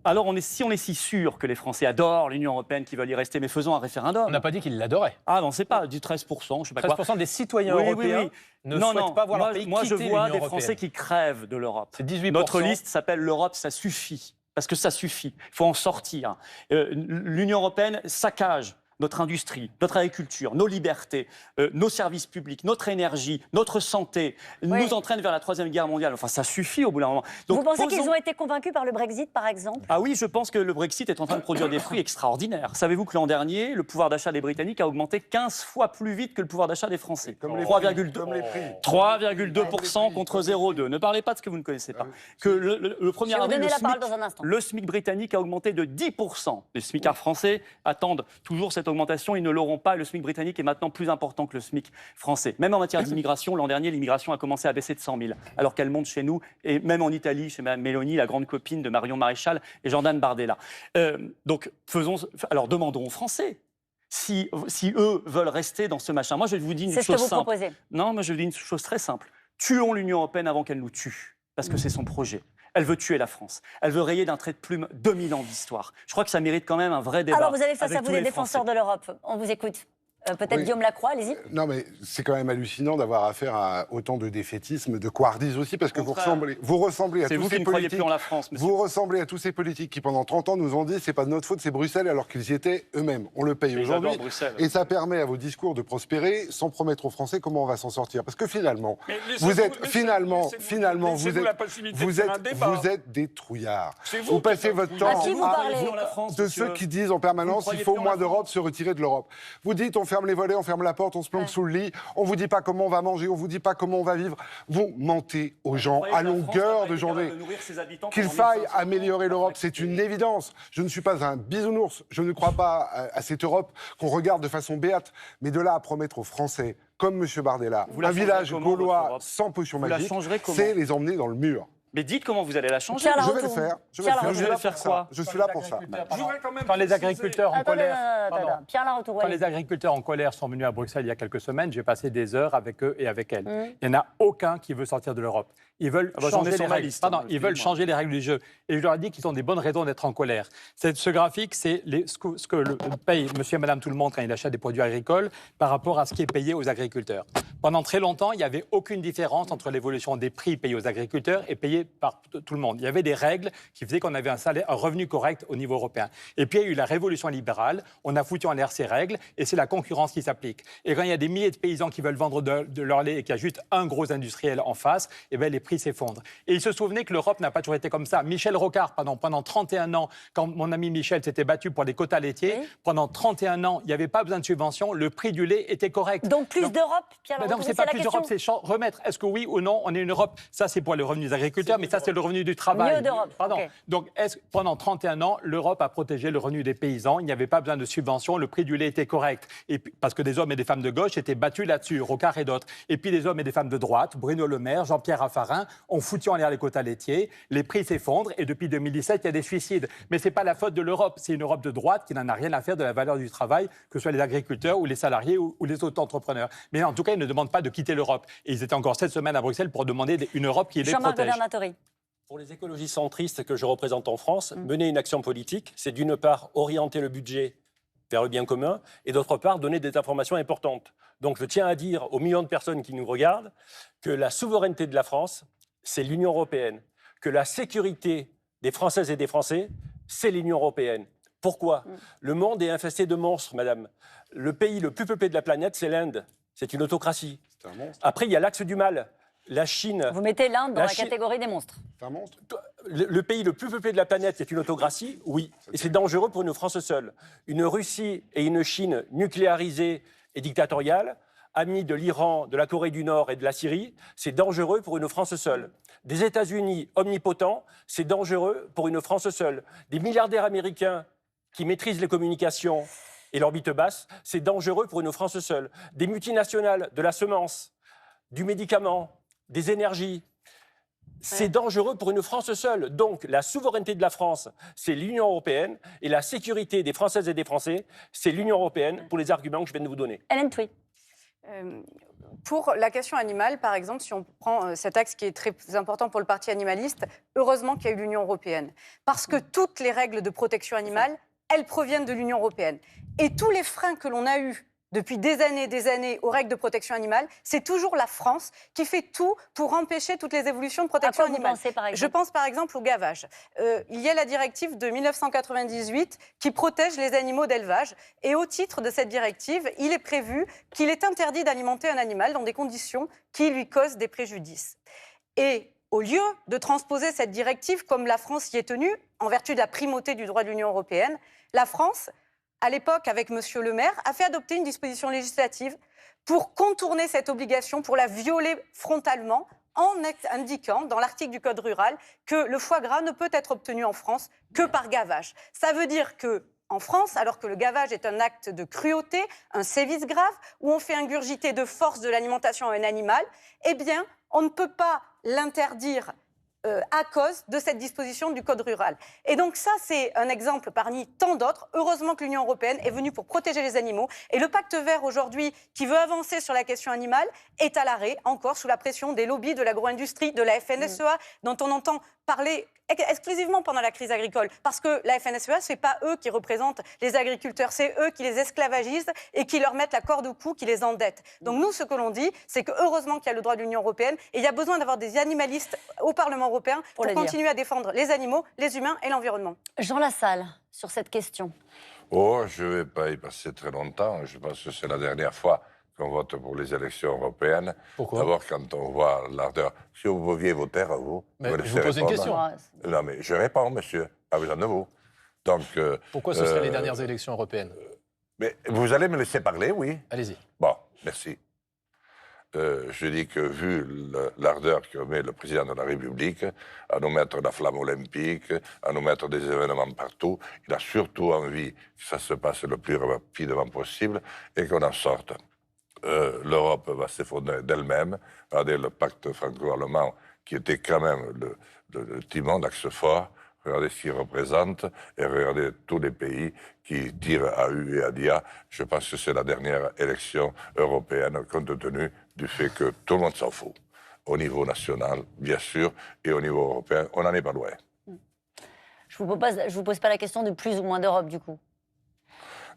Alors, si on est si sûr que les Français adorent l'Union européenne, qu'ils veulent y rester, mais faisons un référendum. On n'a pas dit qu'ils l'adoraient. Ah non, c'est pas du 13%, je sais pas quoi. 13% des citoyens Oui, oui, européens oui. ne Non, souhaitent non, pas voir moi, leur pays moi, je quitter vois l'Union des Français européenne. qui crèvent de l'Europe. C'est 18%. Notre liste s'appelle l'Europe, ça suffit. Parce que ça suffit. Il faut en sortir. L'Union européenne saccage notre industrie, notre agriculture, nos libertés, nos services publics, notre énergie, notre santé, nous entraîne vers la Troisième Guerre mondiale. Enfin, ça suffit au bout d'un moment. Donc, Vous pensez posons- qu'ils ont été convaincus par le Brexit, par exemple? Ah oui, je pense que le Brexit est en train de produire des fruits extraordinaires. Savez-vous que l'an dernier, le pouvoir d'achat des Britanniques a augmenté 15 fois plus vite que le pouvoir d'achat des Français. Comme les 3,2. Comme les prix. 3,2% contre 0,2. Ne parlez pas de ce que vous ne connaissez pas. Que le 1er Je vais vous avril, donner la parole dans un instant. le SMIC britannique a augmenté de 10%. Les SMICards français attendent toujours cette augmentation. Ils ne l'auront pas. Et le SMIC britannique est maintenant plus important que le SMIC français. Même en matière d'immigration, l'an dernier, l'immigration a commencé à baisser de 100 000, alors qu'elle monte chez nous. Et même en Italie, chez Mme Meloni, la grande copine de Marion Maréchal et Jordan Bardella. Donc, alors demandons aux Français. Si eux veulent rester dans ce machin. Moi, je vous dis une C'est ce que chose vous simple. proposez. Non, moi je dis une chose très simple. Tuons l'Union européenne avant qu'elle nous tue, parce que c'est son projet. Elle veut tuer la France. Elle veut rayer d'un trait de plume 2000 ans d'histoire. Je crois que ça mérite quand même un vrai débat. Alors, vous avez face avec à vous tous des les défenseurs Français. de l'Europe. On vous écoute. Peut-être Oui. Guillaume Lacroix, allez-y. Non, mais c'est quand même hallucinant d'avoir affaire à autant de défaitisme, de couardise aussi, parce que vous contraire. ressemblez à C'est tous vous ces qui ne croyez politiques. plus en la France, monsieur. Vous ressemblez à tous ces politiques qui, pendant 30 ans, nous ont dit c'est pas de notre faute, c'est Bruxelles, alors qu'ils y étaient eux-mêmes. On le paye Mais ils adorent aujourd'hui. Bruxelles. Et ça permet à vos discours de prospérer sans promettre aux Français comment on va s'en sortir. Parce que finalement, Mais vous êtes finalement, laissez-vous la possibilité de faire un débat. vous êtes des trouillards. C'est Vous passez votre temps À qui vous parlez de ceux qui disent en permanence il faut moins d'Europe, se retirer de l'Europe. Vous dites on ferme les volets, on ferme la porte, on se planque sous le lit, on vous dit pas comment on va manger, on vous dit pas comment on va vivre. Vous mentez aux gens à longueur de journée. Qu'il faille améliorer l'Europe, c'est une évidence. Je ne suis pas un bisounours, je ne crois pas à cette Europe qu'on regarde de façon béate, mais de là à promettre aux Français, comme M. Bardella, Vous la un changerez village comment, votre gaulois Europe sans potion Vous la magique, changerez comment c'est les emmener dans le mur. Mais dites comment vous allez la changer. Pierre Je vais le Laroutourou. faire. Je vais Pierre le faire. Laroutourou. Je suis là faire pour quoi ça. Je suis là pour ça. Je voudrais quand même Quand les préciser- agriculteurs en Attendez, colère... Pardon. Pierre Laroutourou, Quand allez-y. les agriculteurs en colère sont venus à Bruxelles il y a quelques semaines, j'ai passé des heures avec eux et avec elles. Il n'y en a aucun qui veut sortir de l'Europe. Ils veulent Ah bah, j'en ai changer sur les ma règles. liste, Pardon, hein, ils veulent excusez-moi. changer les règles du jeu. Et je leur ai dit qu'ils ont des bonnes raisons d'être en colère. Ce graphique, c'est ce que paye monsieur et madame tout le monde quand il achète des produits agricoles par rapport à ce qui est payé aux agriculteurs. Pendant très longtemps, il n'y avait aucune différence entre l'évolution des prix payés aux agriculteurs et payés par tout le monde. Il y avait des règles qui faisaient qu'on avait un revenu correct au niveau européen. Et puis il y a eu la révolution libérale, on a foutu en l'air ces règles et c'est la concurrence qui s'applique. Et quand il y a des milliers de paysans qui veulent vendre de leur lait et qu'il y a juste un gros industriel en face, eh bien, les prix s'effondrent. Et il se souvenait que l'Europe n'a pas toujours été comme ça. Michel Rocard, pendant 31 ans, quand mon ami Michel s'était battu pour les quotas laitiers, Oui. pendant 31 ans, il n'y avait pas besoin de subventions, le prix du lait était correct. Donc plus d'Europe, Pierre Mais Laroutourou, non, c'est c'est pas la plus question. d'Europe, c'est remettre. Est-ce que oui ou non, on est une Europe? Ça, c'est pour les revenus des agriculteurs, mais ça, c'est le revenu du travail. Mieux d'Europe, Pardon. ok. Donc, pendant 31 ans, l'Europe a protégé le revenu des paysans. Il n'y avait pas besoin de subventions. Le prix du lait était correct. Et puis, parce que des hommes et des femmes de gauche étaient battus là-dessus, Rocard et d'autres. Et puis, les hommes et des femmes de droite, Bruno Le Maire, Jean-Pierre Raffarin, ont foutu en l'air les quotas laitiers. Les prix s'effondrent. Et depuis 2017, il y a des suicides. Mais ce n'est pas la faute de l'Europe. C'est une Europe de droite qui n'en a rien à faire de la valeur du travail, que ce soit les agriculteurs ou les salariés ou les auto-entrepreneurs. Mais en tout cas, ils ne demandent pas de quitter l'Europe. Et ils étaient encore cette semaine à Bruxelles pour demander une Europe qui les Jean-Marc protège. Governatori. Pour les écologistes centristes que je représente en France, mener une action politique, c'est d'une part orienter le budget vers le bien commun et d'autre part donner des informations importantes. Donc je tiens à dire aux millions de personnes qui nous regardent que la souveraineté de la France, c'est l'Union européenne, que la sécurité des Françaises et des Français, c'est l'Union européenne. Pourquoi ? Le monde est infesté de monstres, madame. Le pays le plus peuplé de la planète, c'est l'Inde. C'est une autocratie. C'est un monstre. Après, il y a l'axe du mal. La Chine, Vous mettez l'Inde dans La la Chine- catégorie des monstres. C'est un monstre. le pays le plus peuplé de la planète, c'est une autocratie, oui. Et c'est dangereux pour une France seule. Une Russie et une Chine nucléarisées et dictatoriales, amies de l'Iran, de la Corée du Nord et de la Syrie, c'est dangereux pour une France seule. Des États-Unis omnipotents, c'est dangereux pour une France seule. Des milliardaires américains qui maîtrisent les communications et l'orbite basse, c'est dangereux pour une France seule. Des multinationales de la semence, du médicament, des énergies, c'est dangereux pour une France seule. Donc, la souveraineté de la France, c'est l'Union européenne, et la sécurité des Françaises et des Français, c'est l'Union européenne, pour les arguments que je viens de vous donner. Hélène Thuy. Pour la question animale, par exemple, si on prend cet axe qui est très important pour le parti animaliste, heureusement qu'il y a eu l'Union européenne. Parce que toutes les règles de protection animale, elles proviennent de l'Union européenne. Et tous les freins que l'on a eus depuis des années aux règles de protection animale, c'est toujours la France qui fait tout pour empêcher toutes les évolutions de protection À quoi vous animale. pensez, par exemple ? Je pense par exemple au gavage. Il y a la directive de 1998 qui protège les animaux d'élevage. Et au titre de cette directive, il est prévu qu'il est interdit d'alimenter un animal dans des conditions qui lui causent des préjudices. Et au lieu de transposer cette directive comme la France y est tenue, en vertu de la primauté du droit de l'Union européenne, la France, à l'époque, avec M. Le Maire, a fait adopter une disposition législative pour contourner cette obligation, pour la violer frontalement, en indiquant dans l'article du Code rural que le foie gras ne peut être obtenu en France que par gavage. Ça veut dire que en France, alors que le gavage est un acte de cruauté, un sévice grave, où on fait ingurgiter de force de l'alimentation à un animal, eh bien, on ne peut pas l'interdire à cause de cette disposition du Code rural. Et donc ça, c'est un exemple parmi tant d'autres. Heureusement que l'Union européenne est venue pour protéger les animaux. Et le pacte vert aujourd'hui, qui veut avancer sur la question animale, est à l'arrêt, encore sous la pression des lobbies de l'agro-industrie, de la FNSEA, dont on entend parler exclusivement pendant la crise agricole. Parce que la FNSEA, ce n'est pas eux qui représentent les agriculteurs, c'est eux qui les esclavagisent et qui leur mettent la corde au cou, qui les endettent. Donc nous, ce que l'on dit, c'est que heureusement qu'il y a le droit de l'Union européenne et il y a besoin d'avoir des animalistes au Parlement européen pour continuer à défendre les animaux, les humains et l'environnement. Jean Lassalle, sur cette question. Oh, je ne vais pas y passer très longtemps. Je pense que c'est la dernière fois qu'on vote pour les élections européennes. Pourquoi? D'abord, quand on voit l'ardeur. Si vous pouviez voter, vous Mais me je laissez vous pose une répondre. question. Non, mais je réponds, monsieur. Pas besoin de vous. Donc, Pourquoi ce seraient les dernières élections européennes? mais vous allez me laisser parler, oui? Allez-y. Bon, merci. Je dis que vu l'ardeur que met le président de la République à nous mettre la flamme olympique, à nous mettre des événements partout, il a surtout envie que ça se passe le plus rapidement possible et qu'on en sorte. L'Europe va s'effondrer d'elle-même. Regardez le pacte franco-allemand qui était quand même le timon, l'axe fort. Regardez ce qu'il représente et regardez tous les pays qui tirent à U et à dia. Je pense que c'est la dernière élection européenne compte tenu du fait que tout le monde s'en fout. Au niveau national, bien sûr, et au niveau européen, on n'en est pas loin. Je vous pose pas la question de plus ou moins d'Europe, du coup.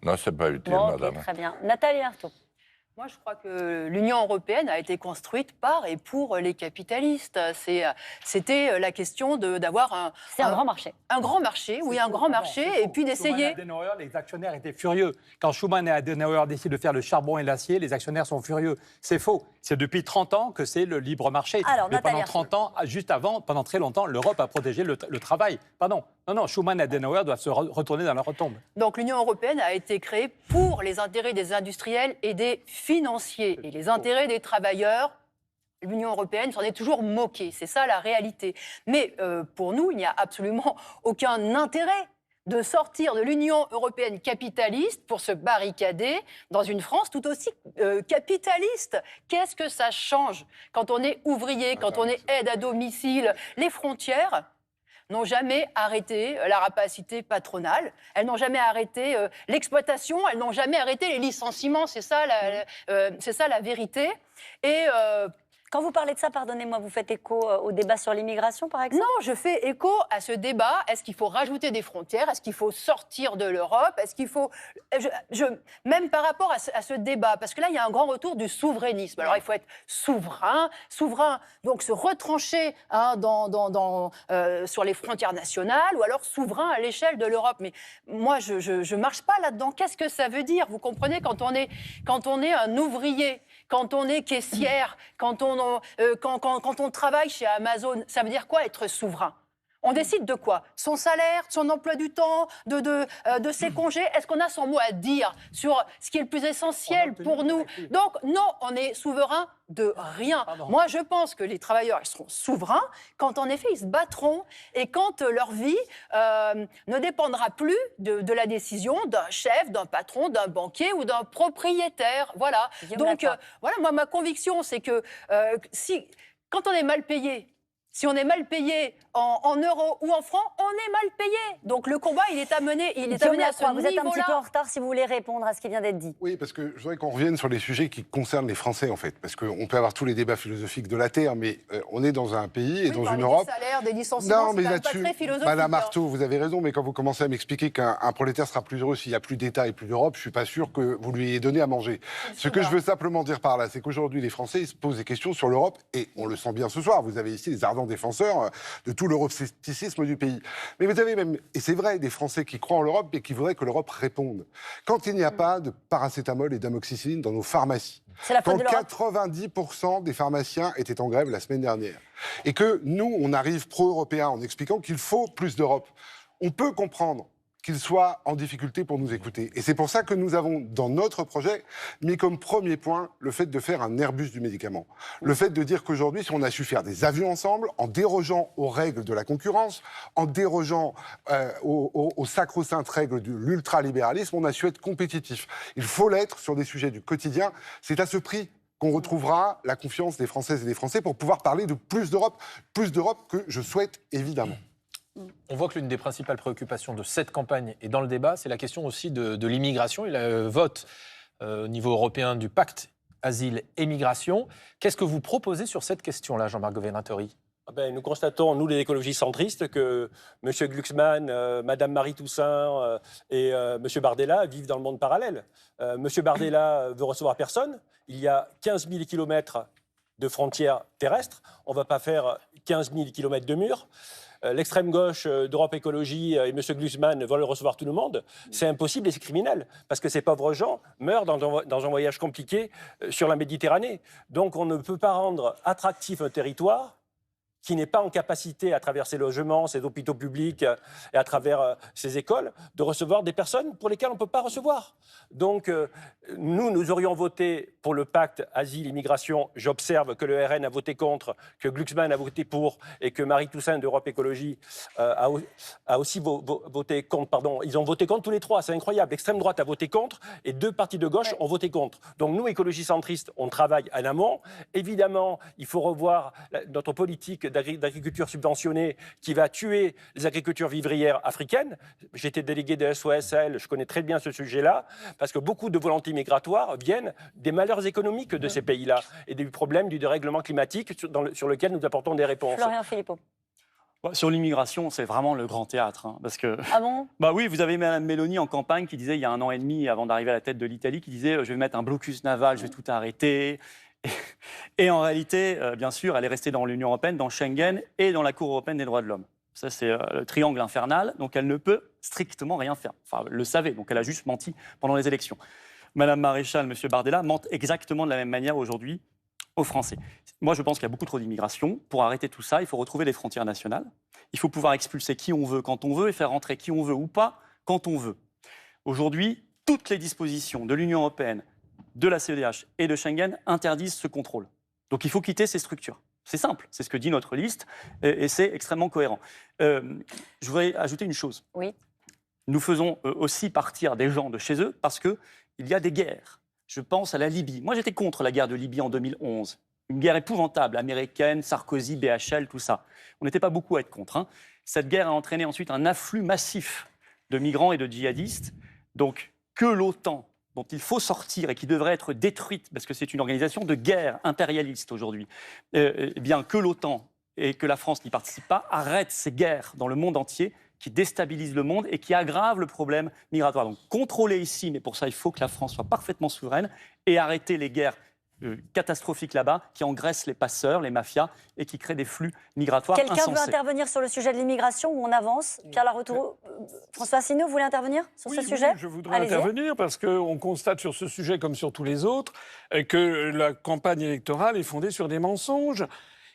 Non, c'est pas utile, Bon, madame. très bien. Nathalie Arthaud. Moi, je crois que l'Union européenne a été construite par et pour les capitalistes. C'était la question d'avoir un grand marché. Un grand marché, oui, un grand marché, et puis d'essayer... Les actionnaires étaient furieux. Quand Schuman et Adenauer décident de faire le charbon et l'acier, les actionnaires sont furieux. C'est faux. C'est depuis 30 ans que c'est le libre marché. Alors, mais Nathalie pendant 30 ans, juste avant, pendant très longtemps, l'Europe a protégé le travail. Pardon. Non, Schuman et Adenauer doivent se retourner dans leur retombe. Donc l'Union européenne a été créée pour les intérêts des industriels et des financiers. Et les intérêts des travailleurs, l'Union européenne s'en est toujours moquée. C'est ça la réalité. Mais pour nous, il n'y a absolument aucun intérêt de sortir de l'Union européenne capitaliste pour se barricader dans une France tout aussi capitaliste. Qu'est-ce que ça change quand on est ouvrier, quand on est aide à domicile? Les frontières n'ont jamais arrêté la rapacité patronale, elles n'ont jamais arrêté l'exploitation, elles n'ont jamais arrêté les licenciements, c'est ça la vérité. Et quand vous parlez de ça, pardonnez-moi, vous faites écho au débat sur l'immigration, par exemple? Non, je fais écho à ce débat. Est-ce qu'il faut rajouter des frontières? Est-ce qu'il faut sortir de l'Europe? Est-ce qu'il faut... Même par rapport à ce débat, parce que là, il y a un grand retour du souverainisme. Alors, il faut être souverain, donc se retrancher sur les frontières nationales, ou alors souverain à l'échelle de l'Europe. Mais moi, je ne marche pas là-dedans. Qu'est-ce que ça veut dire? Vous comprenez, quand on est un ouvrier, quand on est caissière, quand on travaille chez Amazon, ça veut dire quoi être souverain? On décide de quoi? Son salaire, de son emploi du temps, de ses congés? Est-ce qu'on a son mot à dire sur ce qui est le plus essentiel pour nous? Donc non, on est souverain de rien. Pardon. Moi, je pense que les travailleurs, ils seront souverains quand, en effet, ils se battront et quand leur vie ne dépendra plus de la décision d'un chef, d'un patron, d'un banquier ou d'un propriétaire. Voilà. Donc, voilà, moi, ma conviction, c'est que quand on est mal payé, si on est mal payé en euros ou en francs, on est mal payé. Donc le combat, il est amené à ce niveau-là. Vous êtes un petit peu en retard si vous voulez répondre à ce qui vient d'être dit. Oui, parce que je voudrais qu'on revienne sur les sujets qui concernent les Français, en fait. Parce qu'on peut avoir tous les débats philosophiques de la Terre, mais on est dans un pays et dans une Europe... Des salaires, des licenciements, c'est pas très philosophique. Madame Arthaud, vous avez raison, mais quand vous commencez à m'expliquer qu'un prolétaire sera plus heureux s'il n'y a plus d'État et plus d'Europe, je ne suis pas sûr que vous lui ayez donné à manger. Ce que je veux simplement dire par là, c'est qu'aujourd'hui, les Français se posent des questions sur l'Europe, et on le sent bien ce soir. Vous avez ici les ardents défenseurs de tout l'euroscepticisme du pays. Mais vous avez même, et c'est vrai, des Français qui croient en l'Europe et qui voudraient que l'Europe réponde. Quand il n'y a pas de paracétamol et d'amoxicilline dans nos pharmacies, quand 90% des pharmaciens étaient en grève la semaine dernière, et que nous, on arrive pro-européens en expliquant qu'il faut plus d'Europe, on peut comprendre qu'ils soient en difficulté pour nous écouter. Et c'est pour ça que nous avons, dans notre projet, mis comme premier point le fait de faire un Airbus du médicament. Le fait de dire qu'aujourd'hui, si on a su faire des avions ensemble, en dérogeant aux règles de la concurrence, en dérogeant aux sacro-saintes règles de l'ultralibéralisme, on a su être compétitif. Il faut l'être sur des sujets du quotidien. C'est à ce prix qu'on retrouvera la confiance des Françaises et des Français pour pouvoir parler de plus d'Europe que je souhaite évidemment. On voit que l'une des principales préoccupations de cette campagne et dans le débat, c'est la question aussi de l'immigration. Il y a un vote au niveau européen du pacte asile et migration. Qu'est-ce que vous proposez sur cette question-là, Jean-Marc Governatori ? Nous constatons, nous les écologistes centristes, que M. Glucksmann, Mme Marie Toussaint et M. Bardella vivent dans le monde parallèle. M. Bardella veut recevoir personne. Il y a 15 000 kilomètres de frontières terrestres. On ne va pas faire 15 000 kilomètres de murs. L'extrême gauche d'Europe Écologie et M. Glucksmann veulent recevoir tout le monde. C'est impossible et c'est criminel, parce que ces pauvres gens meurent dans un voyage compliqué sur la Méditerranée. Donc on ne peut pas rendre attractif un territoire qui n'est pas en capacité, à travers ses logements, ses hôpitaux publics et à travers ses écoles, de recevoir des personnes pour lesquelles on ne peut pas recevoir. Donc, nous aurions voté pour le pacte asile-immigration. J'observe que le RN a voté contre, que Glucksmann a voté pour et que Marie Toussaint d'Europe Écologie a aussi voté contre. Pardon, ils ont voté contre tous les trois, c'est incroyable. L'extrême droite a voté contre et 2 partis de gauche ont voté contre. Donc, nous, écologistes centristes, on travaille en amont. Évidemment, il faut revoir notre politique d'agriculture subventionnée qui va tuer les agricultures vivrières africaines. J'étais délégué de SOSL, je connais très bien ce sujet-là, parce que beaucoup de volontés migratoires viennent des malheurs économiques de ces pays-là et des problèmes du dérèglement climatique sur lequel nous apportons des réponses. Florian Philippot. Sur l'immigration, c'est vraiment le grand théâtre. Parce que, ah bon ? Oui, vous avez Mme Meloni en campagne qui disait, il y a 1 an et demi, avant d'arriver à la tête de l'Italie, qui disait « je vais mettre un blocus naval, je vais tout arrêter ». Et en réalité, bien sûr, elle est restée dans l'Union européenne, dans Schengen et dans la Cour européenne des droits de l'homme. Ça, c'est le triangle infernal, donc elle ne peut strictement rien faire. Enfin, elle le savait, donc elle a juste menti pendant les élections. Madame Maréchal, Monsieur Bardella mentent exactement de la même manière aujourd'hui aux Français. Moi, je pense qu'il y a beaucoup trop d'immigration. Pour arrêter tout ça, il faut retrouver les frontières nationales. Il faut pouvoir expulser qui on veut, quand on veut, et faire rentrer qui on veut ou pas, quand on veut. Aujourd'hui, toutes les dispositions de l'Union européenne, de la CEDH et de Schengen interdisent ce contrôle. Donc il faut quitter ces structures. C'est simple, c'est ce que dit notre liste et c'est extrêmement cohérent. Je voudrais ajouter une chose. Oui. Nous faisons aussi partir des gens de chez eux parce qu'il y a des guerres. Je pense à la Libye. Moi, j'étais contre la guerre de Libye en 2011. Une guerre épouvantable, américaine, Sarkozy, BHL, tout ça. On n'était pas beaucoup à être contre. Cette guerre a entraîné ensuite un afflux massif de migrants et de djihadistes. Donc, que l'OTAN, dont il faut sortir et qui devrait être détruite, parce que c'est une organisation de guerre impérialiste aujourd'hui, bien que l'OTAN et que la France n'y participe pas, arrêtent ces guerres dans le monde entier qui déstabilisent le monde et qui aggravent le problème migratoire. Donc contrôler ici, mais pour ça il faut que la France soit parfaitement souveraine et arrêter les guerres catastrophiques là-bas qui engraissent les passeurs, les mafias et qui créent des flux migratoires insensés. Quelqu'un veut intervenir sur le sujet de l'immigration ou on avance ? Pierre Laroutourou, François Asselineau, vous voulez intervenir sur ce sujet ? Oui, je voudrais intervenir parce qu'on constate sur ce sujet comme sur tous les autres que la campagne électorale est fondée sur des mensonges.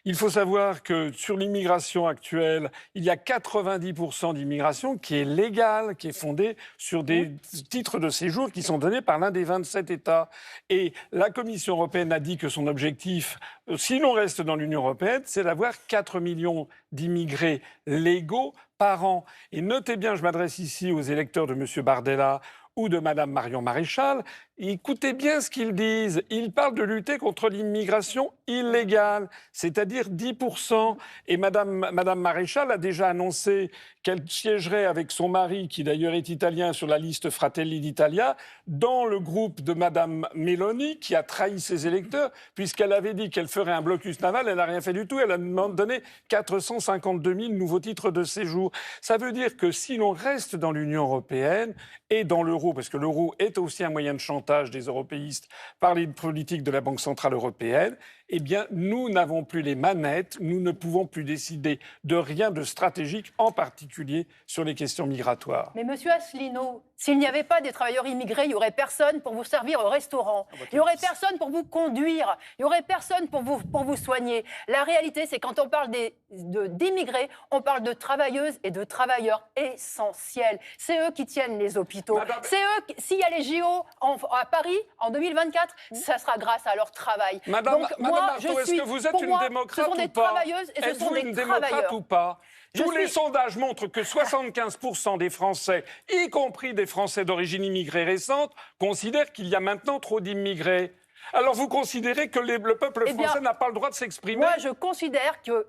Il faut savoir que sur l'immigration actuelle, il y a 90% d'immigration qui est légale, qui est fondée sur des titres de séjour qui sont donnés par l'un des 27 États. Et la Commission européenne a dit que son objectif, si l'on reste dans l'Union européenne, c'est d'avoir 4 millions d'immigrés légaux par an. Et notez bien, je m'adresse ici aux électeurs de M. Bardella ou de Mme Marion Maréchal, écoutez bien ce qu'ils disent. Ils parlent de lutter contre l'immigration illégale, c'est-à-dire 10%. Et Mme Maréchal a déjà annoncé qu'elle siégerait avec son mari, qui d'ailleurs est italien, sur la liste Fratelli d'Italia, dans le groupe de Mme Meloni, qui a trahi ses électeurs, puisqu'elle avait dit qu'elle ferait un blocus naval. Elle n'a rien fait du tout. Elle a donné 452 000 nouveaux titres de séjour. Ça veut dire que si l'on reste dans l'Union européenne et dans l'euro, parce que l'euro est aussi un moyen de chantage des européistes par les politiques de la Banque centrale européenne, eh bien, nous n'avons plus les manettes, nous ne pouvons plus décider de rien de stratégique, en particulier sur les questions migratoires. Mais monsieur Asselineau, s'il n'y avait pas des travailleurs immigrés, il n'y aurait personne pour vous servir au restaurant. Il n'y aurait personne pour vous conduire. Il n'y aurait personne pour vous soigner. La réalité, c'est quand on parle d'immigrés, on parle de travailleuses et de travailleurs essentiels. C'est eux qui tiennent les hôpitaux. C'est eux, s'il y a les JO à Paris en 2024, ça sera grâce à leur travail. Madame Marteau, est-ce que vous êtes une démocrate ou pas ? Ce sont des travailleuses et ce sont des travailleurs. Ou pas ? Tous les sondages montrent que 75% des Français, y compris des Français d'origine immigrée récente, considèrent qu'il y a maintenant trop d'immigrés. Alors vous considérez que le peuple français n'a pas le droit de s'exprimer? Moi, je considère qu'un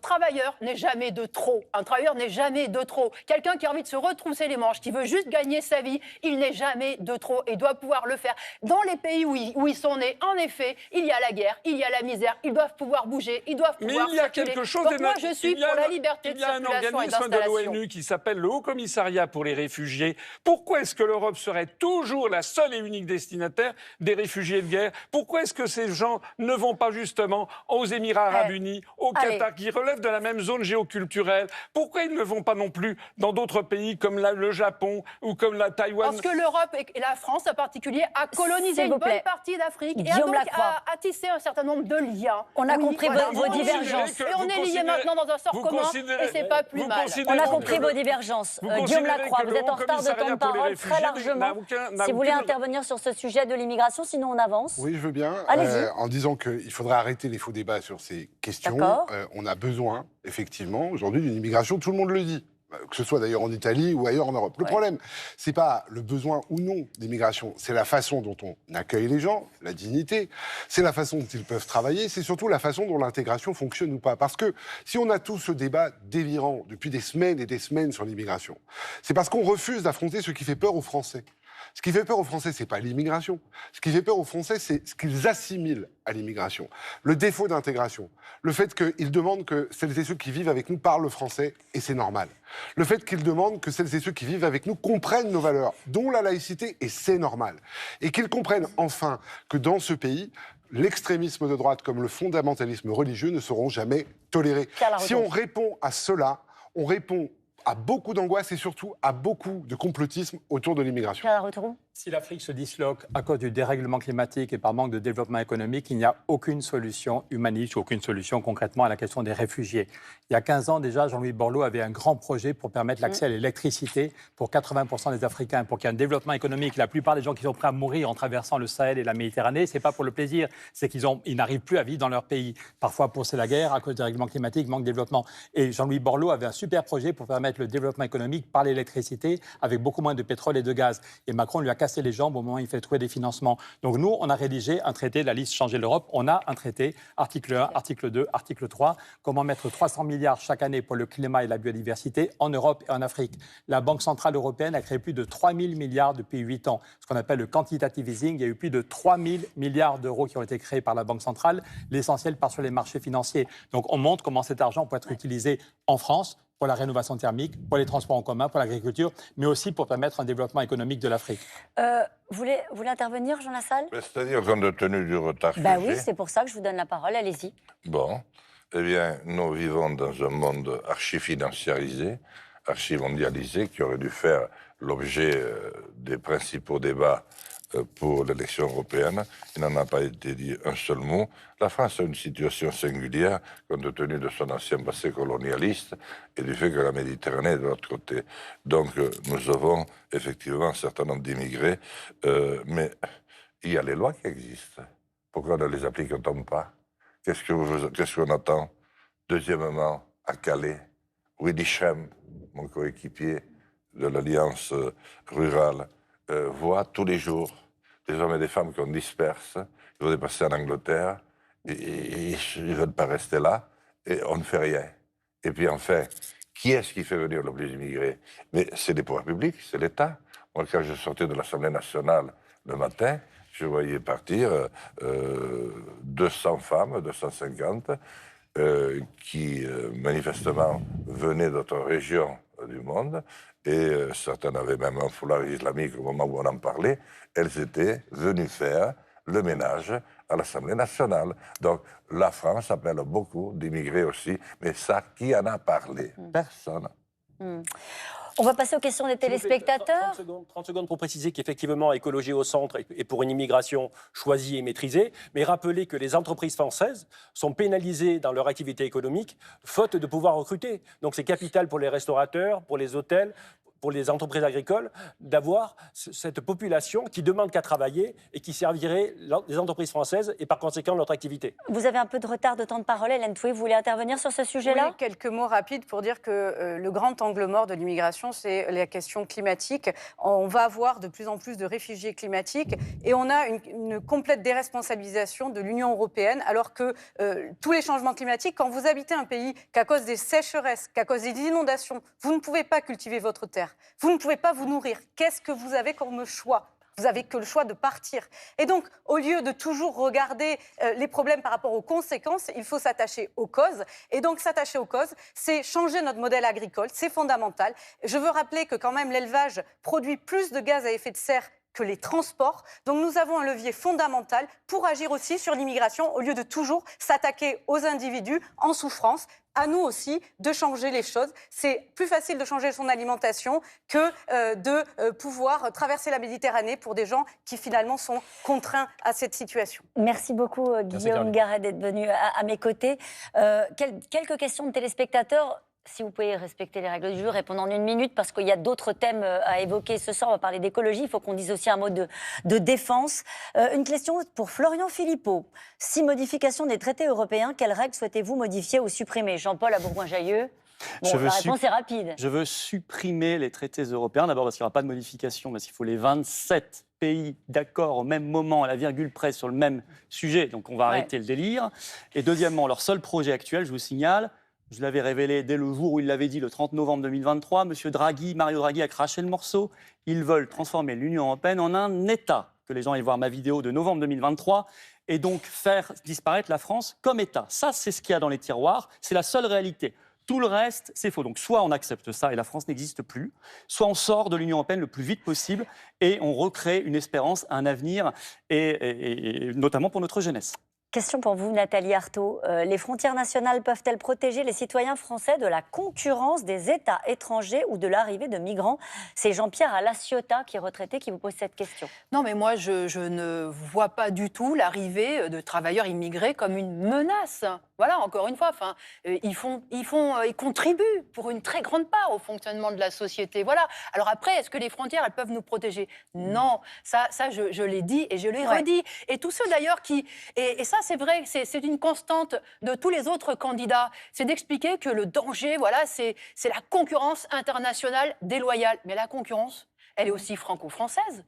travailleur n'est jamais de trop. Un travailleur n'est jamais de trop. Quelqu'un qui a envie de se retrousser les manches, qui veut juste gagner sa vie, il n'est jamais de trop et doit pouvoir le faire. Dans les pays où ils sont nés, en effet, il y a la guerre, il y a la misère, ils doivent pouvoir bouger, ils doivent pouvoir Mais il y a circuler. quelque chose... Donc moi, je suis pour la liberté de circulation et Il y a un organisme de d'installation. l'ONU qui s'appelle le Haut Commissariat pour les réfugiés. Pourquoi est-ce que l'Europe serait toujours la seule et unique destinataire des réfugiés de guerre? Pourquoi est-ce que ces gens ne vont pas justement aux Émirats Arabes Unis, au Qatar, qui relèvent de la même zone géoculturelle? Pourquoi ils ne vont pas non plus dans d'autres pays comme le Japon ou comme la Taïwan? Parce que l'Europe et la France en particulier a colonisé S'il vous une bonne plaît. partie d'Afrique et a Guillaume donc Lacroix. a tissé un certain nombre de liens. On a compris voilà, vos divergences. Et on est liés maintenant dans un sort commun et c'est pas plus mal. On a compris vos divergences. Guillaume Lacroix, vous êtes en retard de temps de parole très largement. Si vous voulez intervenir sur ce sujet de l'immigration, sinon on avance. Oui, je veux bien. Allez-y. En disant qu'il faudrait arrêter les faux débats sur ces questions. D'accord. On a besoin, effectivement, aujourd'hui d'une immigration, tout le monde le dit. Que ce soit d'ailleurs en Italie ou ailleurs en Europe. Le problème, c'est pas le besoin ou non d'immigration, c'est la façon dont on accueille les gens, la dignité, c'est la façon dont ils peuvent travailler, c'est surtout la façon dont l'intégration fonctionne ou pas. Parce que si on a tout ce débat délirant depuis des semaines et des semaines sur l'immigration, c'est parce qu'on refuse d'affronter ce qui fait peur aux Français. Ce qui fait peur aux Français, c'est pas l'immigration. Ce qui fait peur aux Français, c'est ce qu'ils assimilent à l'immigration. Le défaut d'intégration. Le fait qu'ils demandent que celles et ceux qui vivent avec nous parlent le français, et c'est normal. Le fait qu'ils demandent que celles et ceux qui vivent avec nous comprennent nos valeurs, dont la laïcité, et c'est normal. Et qu'ils comprennent enfin que dans ce pays, l'extrémisme de droite comme le fondamentalisme religieux ne seront jamais tolérés. Si on répond à cela, on répond à beaucoup d'angoisse et surtout à beaucoup de complotisme autour de l'immigration. Si l'Afrique se disloque à cause du dérèglement climatique et par manque de développement économique, il n'y a aucune solution humaniste ou aucune solution concrètement à la question des réfugiés. Il y a 15 ans déjà, Jean-Louis Borloo avait un grand projet pour permettre l'accès à l'électricité pour 80% des Africains, pour qu'il y ait un développement économique. La plupart des gens qui sont prêts à mourir en traversant le Sahel et la Méditerranée, c'est pas pour le plaisir, c'est qu'ils n'arrivent plus à vivre dans leur pays. Parfois pour c'est la guerre, à cause du dérèglement climatique, manque de développement. Et Jean-Louis Borloo avait un super projet pour permettre le développement économique par l'électricité avec beaucoup moins de pétrole et de gaz. Et Macron lui a cassé les jambes au moment où il fait trouver des financements. Donc nous, on a rédigé un traité, la liste Changer l'Europe. On a un traité, article 1, article 2, article 3, comment mettre 300 milliards chaque année pour le climat et la biodiversité en Europe et en Afrique. La Banque centrale européenne a créé plus de 3 000 milliards depuis 8 ans, ce qu'on appelle le quantitative easing. Il y a eu plus de 3 000 milliards d'euros qui ont été créés par la Banque centrale, l'essentiel part sur les marchés financiers. Donc on montre comment cet argent peut être utilisé en France, pour la rénovation thermique, pour les transports en commun, pour l'agriculture, mais aussi pour permettre un développement économique de l'Afrique. Vous voulez intervenir, Jean Lassalle? C'est-à-dire compte tenu du retard que Oui, j'ai. c'est pour ça que je vous donne la parole. Allez-y. Bon, eh bien, nous vivons dans un monde archi-financiarisé, archi-mondialisé, qui aurait dû faire l'objet des principaux débats pour l'élection européenne. Il n'en a pas été dit un seul mot. La France a une situation singulière, compte tenu de son ancien passé colonialiste et du fait que la Méditerranée est de l'autre côté. Donc, nous avons effectivement un certain nombre d'immigrés, mais il y a les lois qui existent. Pourquoi ne les applique-t-on pas? Qu'est-ce qu'on attend? Deuxièmement, à Calais, Willy Schem, mon coéquipier de l'Alliance rurale, voit tous les jours des hommes et des femmes qu'on disperse, ils vont passer en Angleterre, et ils ne veulent pas rester là, et on ne fait rien. Et puis enfin, qui est-ce qui fait venir le plus d'immigrés? Mais c'est les pouvoirs publics, c'est l'État. Moi, quand je sortais de l'Assemblée nationale le matin, je voyais partir 200 femmes, 250, qui manifestement venaient d'autres régions du monde, et certaines avaient même un foulard islamique au moment où on en parlait. Elles étaient venues faire le ménage à l'Assemblée nationale. Donc la France appelle beaucoup d'immigrés aussi, mais ça, qui en a parlé? Personne. On va passer aux questions des téléspectateurs. 30 secondes pour préciser qu'effectivement, écologie au centre est pour une immigration choisie et maîtrisée, mais rappeler que les entreprises françaises sont pénalisées dans leur activité économique, faute de pouvoir recruter. Donc c'est capital pour les restaurateurs, pour les hôtels, pour les entreprises agricoles d'avoir cette population qui demande qu'à travailler et qui servirait les entreprises françaises et par conséquent notre activité. Vous avez un peu de retard de temps de parole, Hélène Toué, vous voulez intervenir sur ce sujet-là? Oui, quelques mots rapides pour dire que le grand angle mort de l'immigration, c'est la question climatique. On va avoir de plus en plus de réfugiés climatiques et on a une complète déresponsabilisation de l'Union européenne, alors que tous les changements climatiques, quand vous habitez un pays qu'à cause des sécheresses, qu'à cause des inondations, vous ne pouvez pas cultiver votre terre, vous ne pouvez pas vous nourrir. Qu'est-ce que vous avez comme choix ? Vous n'avez que le choix de partir. Et donc, au lieu de toujours regarder les problèmes par rapport aux conséquences, il faut s'attacher aux causes. Et donc, s'attacher aux causes, c'est changer notre modèle agricole, c'est fondamental. Je veux rappeler que quand même l'élevage produit plus de gaz à effet de serre que les transports. Donc nous avons un levier fondamental pour agir aussi sur l'immigration au lieu de toujours s'attaquer aux individus en souffrance. À nous aussi de changer les choses. C'est plus facile de changer son alimentation que de pouvoir traverser la Méditerranée pour des gens qui finalement sont contraints à cette situation. Merci beaucoup Guillaume Garret d'être venu à mes côtés. Quelques questions de téléspectateurs. Si vous pouvez respecter les règles du jeu, répondre en 1 minute, parce qu'il y a d'autres thèmes à évoquer ce soir. On va parler d'écologie, il faut qu'on dise aussi un mot de défense. Une question pour Florian Philippot. Si modification des traités européens, quelles règles souhaitez-vous modifier ou supprimer? Jean-Paul à Bourgoin-Jallieu. Bon, la réponse est rapide. Je veux supprimer les traités européens, d'abord parce qu'il n'y aura pas de modification, parce qu'il faut les 27 pays d'accord au même moment, à la virgule près, sur le même sujet. Donc on va arrêter le délire. Et deuxièmement, leur seul projet actuel, je vous signale, je l'avais révélé dès le jour où il l'avait dit, le 30 novembre 2023. Monsieur Draghi, Mario Draghi a craché le morceau. Ils veulent transformer l'Union européenne en un État. Que les gens aillent voir ma vidéo de novembre 2023. Et donc faire disparaître la France comme État. Ça, c'est ce qu'il y a dans les tiroirs. C'est la seule réalité. Tout le reste, c'est faux. Donc soit on accepte ça et la France n'existe plus, soit on sort de l'Union européenne le plus vite possible et on recrée une espérance, un avenir, et notamment pour notre jeunesse. Question pour vous, Nathalie Arthaud. Les frontières nationales peuvent-elles protéger les citoyens français de la concurrence des États étrangers ou de l'arrivée de migrants? C'est Jean-Pierre Alaciota, qui est retraité, qui vous pose cette question. Non, mais moi, je ne vois pas du tout l'arrivée de travailleurs immigrés comme une menace. Voilà, encore une fois, ils contribuent pour une très grande part au fonctionnement de la société. Voilà. Alors après, est-ce que les frontières, elles peuvent nous protéger? Non, ça je l'ai dit et je l'ai redit. Et tous ceux d'ailleurs qui... Et ça, c'est vrai, c'est une constante de tous les autres candidats. C'est d'expliquer que le danger, voilà, c'est la concurrence internationale déloyale. Mais la concurrence, elle est aussi franco-française.